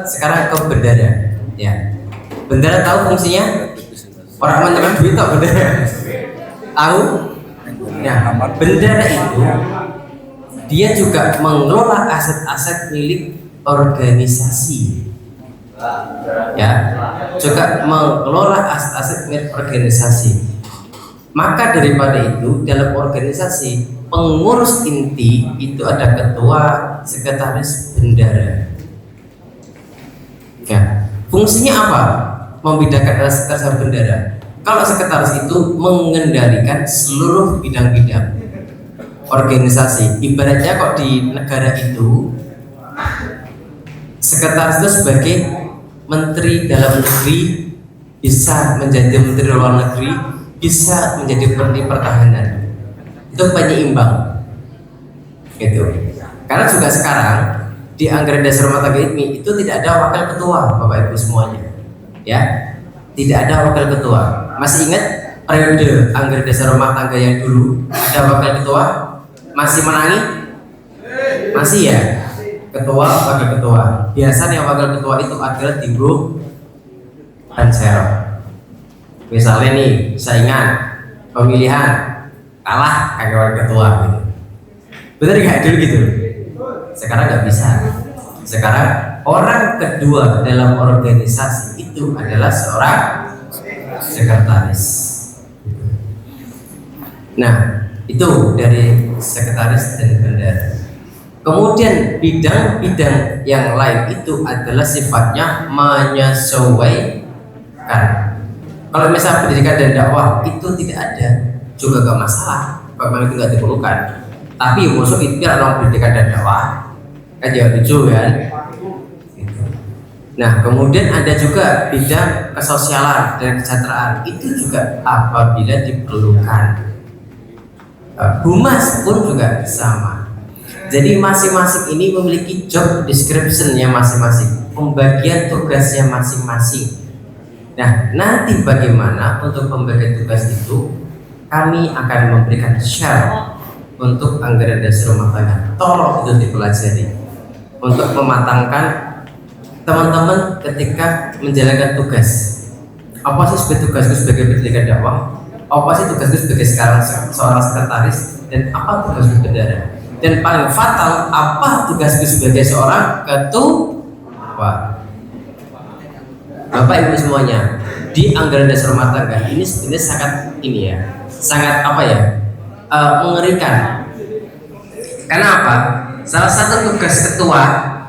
sekarang ke bendara, ya. Bendara tahu fungsinya? Orang menyimpan duit tak bendara? Tahu? Nah, bendara itu dia juga mengelola aset-aset milik organisasi, ya, juga mengelola aset-aset milik organisasi. Maka daripada itu dalam organisasi pengurus inti itu ada ketua, sekretaris, bendara. Ya, fungsinya apa? Membedakan antara sekretaris dan bendara. Kalau sekretaris itu mengendalikan seluruh bidang-bidang organisasi. Ibaratnya kok di negara itu sekretaris itu sebagai menteri dalam negeri, bisa menjadi menteri luar negeri, bisa menjadi menteri pertahanan. Itu penyeimbang, gitu. Karena juga sekarang di anggaran dasar rumah tangga ITMI itu tidak ada wakil ketua, Bapak Ibu semuanya, ya, tidak ada wakil ketua. Masih ingat periode anggaran dasar rumah tangga yang dulu ada wakil ketua? Masih menangi? Masih ya? Ketua, wakil ketua. Biasanya wakil ketua itu adalah Tinggu dan Serok. Misalnya nih, saingan pemilihan kalah kayak wakil ketua gitu. Bener nggak dulu gitu? Sekarang nggak bisa. Sekarang orang kedua dalam organisasi itu adalah seorang sekretaris. Nah, itu dari sekretaris dan bendara. Kemudian bidang-bidang yang lain itu adalah sifatnya menyesuaikan. Kalau misalnya pendidikan dan dakwah itu tidak ada, juga gak masalah, memang itu gak diperlukan. Tapi musuh itu adalah pendidikan dan dakwah, kan jangan lucu kan? Nah, kemudian ada juga bidang kesosialan dan kesejahteraan, itu juga apabila diperlukan. Humas pun juga sama. Jadi masing-masing ini memiliki job description-nya masing-masing, pembagian tugasnya masing-masing. Nah, nanti bagaimana untuk pembagian tugas itu, kami akan memberikan share untuk anggaran dasar rumah tangga. Tolong itu dipelajari untuk mematangkan teman-teman ketika menjalankan tugas. Apa sih tugasku sebagai pendidikan dakwah? Apa sih tugasku sebagai sekarang seorang sekretaris? Dan apa tugasku bendara? Dan paling fatal, apa tugasku sebagai seorang ketua? Bapak Ibu semuanya, di anggaran dasar rumah tangga ini sebenarnya sangat ini ya, sangat apa ya, mengerikan. Karena apa? Salah satu tugas ketua,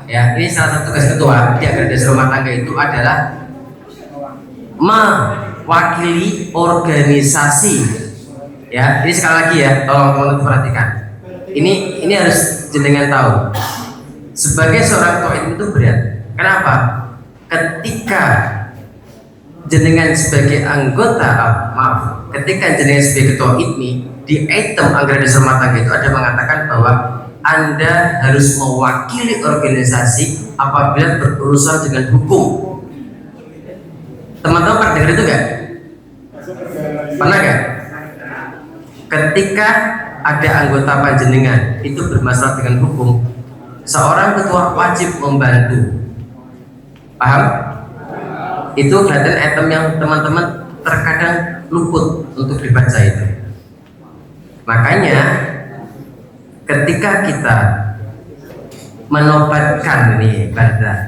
ya, ini salah satu tugas ketua di anggaran dasar rumah tangga itu adalah mewakili organisasi. Ya, ini sekali lagi ya, tolong teman-teman perhatikan. Ini harus jenengan tahu. Sebagai seorang ketua itu berat. Kenapa? Ketika jenengan sebagai anggota, maaf, ketika jenengan sebagai ketua ITMI di item anggaran dasar rumah tangga itu ada mengatakan bahwa Anda harus mewakili organisasi apabila berurusan dengan hukum. Teman-teman pernah dengar itu enggak? Pernah enggak? Ketika ada anggota panjenengan itu bermasalah dengan hukum, seorang ketua wajib membantu. Paham? Itu kelihatan item yang teman-teman terkadang luput untuk dibaca itu. Makanya ketika kita menobatkan nih,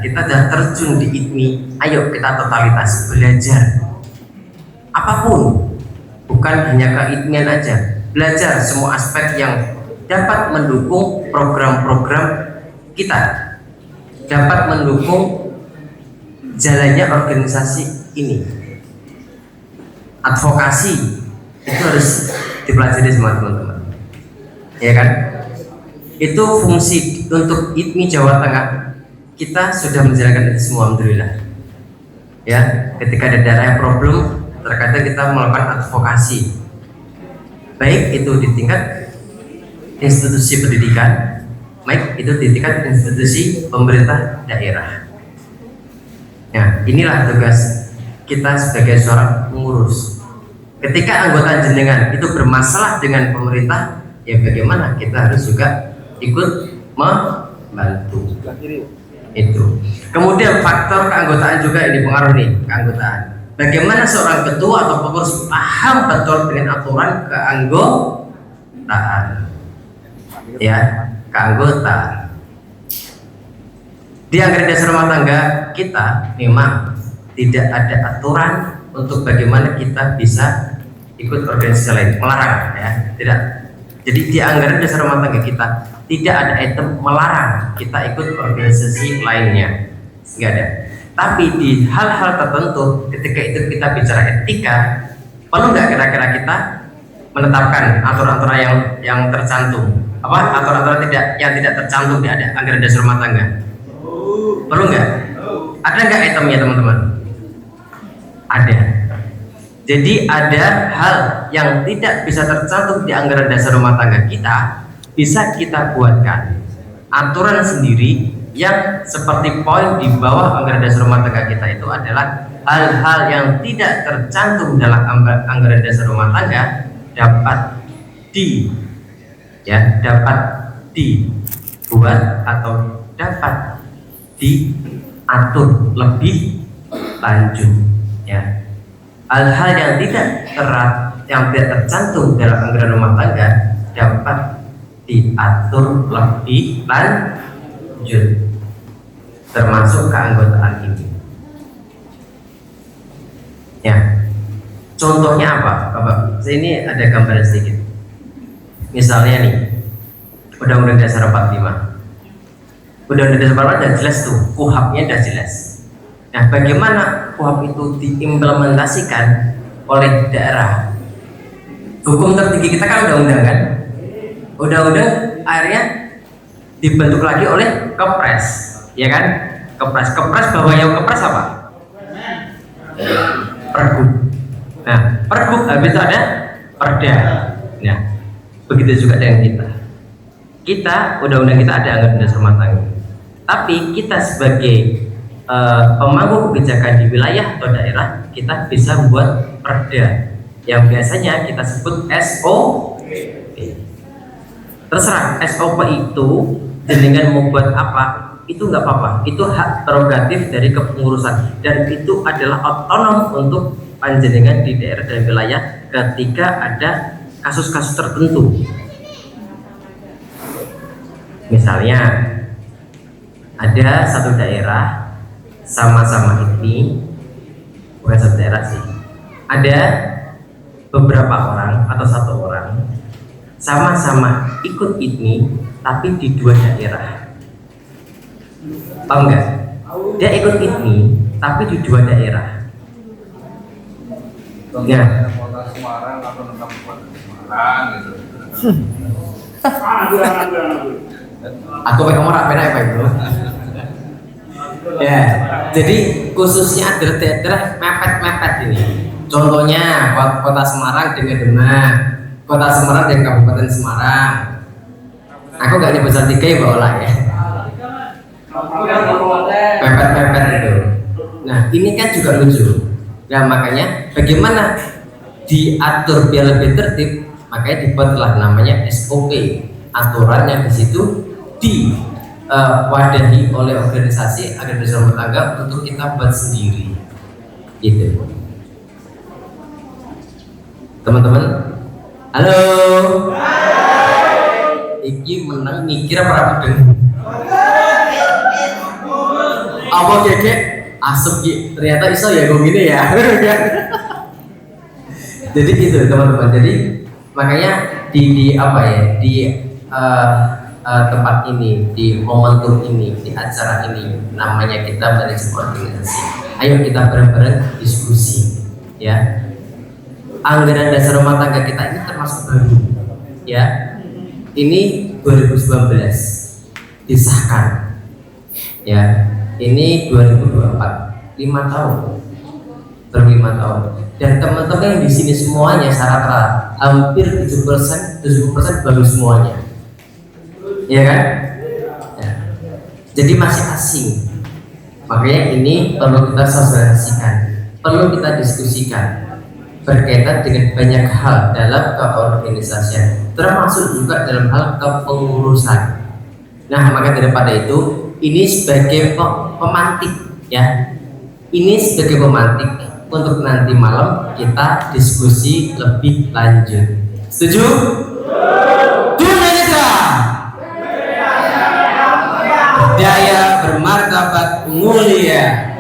kita sudah terjun di ITMI, ayo kita totalitas belajar apapun, bukan hanya ke-ITMIan aja, belajar semua aspek yang dapat mendukung program-program kita, dapat mendukung jalannya organisasi ini. Advokasi itu harus dipelajari sama teman-teman, ya kan? Itu fungsi untuk ITMI Jawa Tengah. Kita sudah menjalankan itu semua, alhamdulillah. Ya, ketika ada daerah yang problem, terkadang kita melakukan advokasi, baik itu di tingkat institusi pendidikan, baik itu di tingkat institusi pemerintah daerah. Nah, inilah tugas kita sebagai seorang pengurus. Ketika anggota jenengan itu bermasalah dengan pemerintah, ya bagaimana kita harus juga ikut membantu. Itu. Kemudian faktor keanggotaan juga ini pengaruh nih, keanggotaan. Bagaimana seorang ketua atau pengurus paham betul dengan aturan keanggotaan, ya, keanggotaan. Di anggaran dasar rumah tangga kita memang tidak ada aturan untuk bagaimana kita bisa ikut organisasi lain, melarang, ya, tidak. Jadi di anggaran dasar rumah tangga kita tidak ada item melarang kita ikut organisasi lainnya, nggak ada. Tapi di hal-hal tertentu, ketika itu kita bicara etika, perlu nggak kira-kira kita menetapkan aturan-aturan yang tercantum, apa aturan-aturan yang tidak tercantum di ada anggaran dasar rumah tangga? Perlu nggak? Ada nggak itemnya teman-teman? Ada. Jadi ada hal yang tidak bisa tercantum di anggaran dasar rumah tangga kita, bisa kita buatkan aturan sendiri yang seperti poin di bawah anggaran dasar rumah tangga kita itu adalah hal-hal yang tidak tercantum dalam anggaran dasar rumah tangga dapat dibuat atau dapat diatur lebih lanjut, ya. Hal-hal yang tidak tercantum dalam anggaran rumah tangga dapat diatur lebih lanjut, termasuk keanggotaan ini. Ya, contohnya apa, Bapak? Ini ada gambaran sedikit. Misalnya nih, Undang-Undang Dasar 45. Undang-Undang Dasar 45 sudah jelas tuh, KUHAP-nya sudah jelas. Nah, bagaimana KUHAP itu diimplementasikan oleh daerah? Hukum tertinggi kita kan undang-undang kan? Undang-undang akhirnya dibentuk lagi oleh Kepres, ya kan? Kepres bawahnya Kepres apa? Pergub. Nah, Pergub habis itu ada Perda. Nah, begitu juga dengan kita undang-undang kita ada anggaran dasar rumah tangga, tapi kita sebagai pemangku kebijakan di wilayah atau daerah, kita bisa membuat perda yang biasanya kita sebut SOP. Terserah SOP itu jenengan membuat apa, itu nggak apa-apa, itu hak prerogatif dari kepengurusan dan itu adalah otonom untuk panjenengan di daerah dan wilayah ketika ada kasus-kasus tertentu. Misalnya ada satu daerah sama-sama ini, bukan satu daerah sih, ada beberapa orang atau satu orang sama-sama ikut ini tapi di dua daerah. Paham nggak? Dia ikut ini tapi di dua daerah. Ya. Aku pengen mau apa itu? Ya, jadi khususnya daerah mepet-mepet ini. Contohnya kota Semarang dengan Demak, kota Semarang dan Kabupaten Semarang. Aku nggak nyebut Salatiga ya Mbak Ola ya. Mepet-mepet itu. Nah ini kan juga lucu. Nah makanya bagaimana diatur biar lebih tertib, makanya dibuatlah namanya SOP, aturan yang di situ diwadahi oleh organisasi rumah tangga untuk kita buat sendiri, gitu. Teman-teman, halo. Iki menang mikir apa deng? Apa keke? Asep Ki, ternyata iso ya gue gini ya. Jadi gitu teman-teman. Jadi makanya di apa ya di tempat ini, di momentum ini, di acara ini, namanya kita manajemen organisasi. Ayo kita bareng-bareng diskusi, ya. Anggaran dasar rumah tangga kita ini termasuk baru, ya. Ini 2019 disahkan, ya. Ini 2024, 5 tahun, per 5 tahun. Dan teman-teman yang di sini semuanya rata-rata hampir 70% baru semuanya, ya kan? Ya. Jadi masih asing. Makanya ini perlu kita sosialisasikan, perlu kita diskusikan berkaitan dengan banyak hal dalam keorganisasian, termasuk juga dalam hal kepengurusan. Nah, maka daripada itu, ini sebagai pemantik, ya. Ini sebagai pemantik untuk nanti malam kita diskusi lebih lanjut. Setuju? Tunanetra. Daya bermartabat mulia.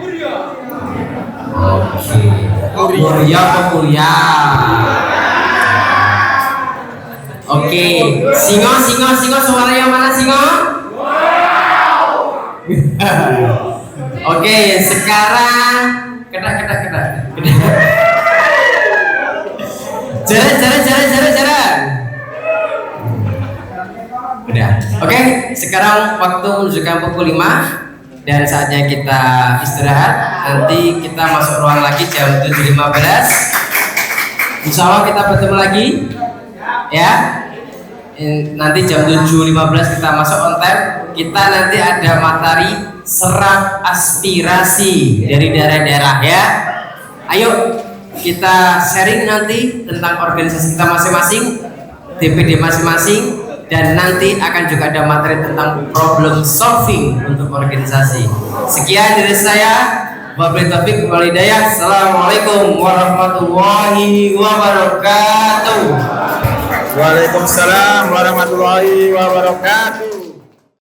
Oke. Mulia pemulia. Oke. Singo suara yang mana singo? Oke, sekarang kedak. Jalan. Udah. Oke, sekarang waktu menunjukkan pukul 5 dan saatnya kita istirahat. Nanti kita masuk ruang lagi jam 7.15. Insya Allah kita bertemu lagi, ya. Nanti jam 7.15 kita masuk on time. Kita nanti ada materi serap aspirasi dari daerah-daerah, ya. Ayo kita sharing nanti tentang organisasi kita masing-masing, DPD masing-masing, dan nanti akan juga ada materi tentang problem solving untuk organisasi. Sekian dari saya. Wabillahi taufiq wal hidayah. Assalamualaikum warahmatullahi wabarakatuh. Waalaikumsalam warahmatullahi wabarakatuh.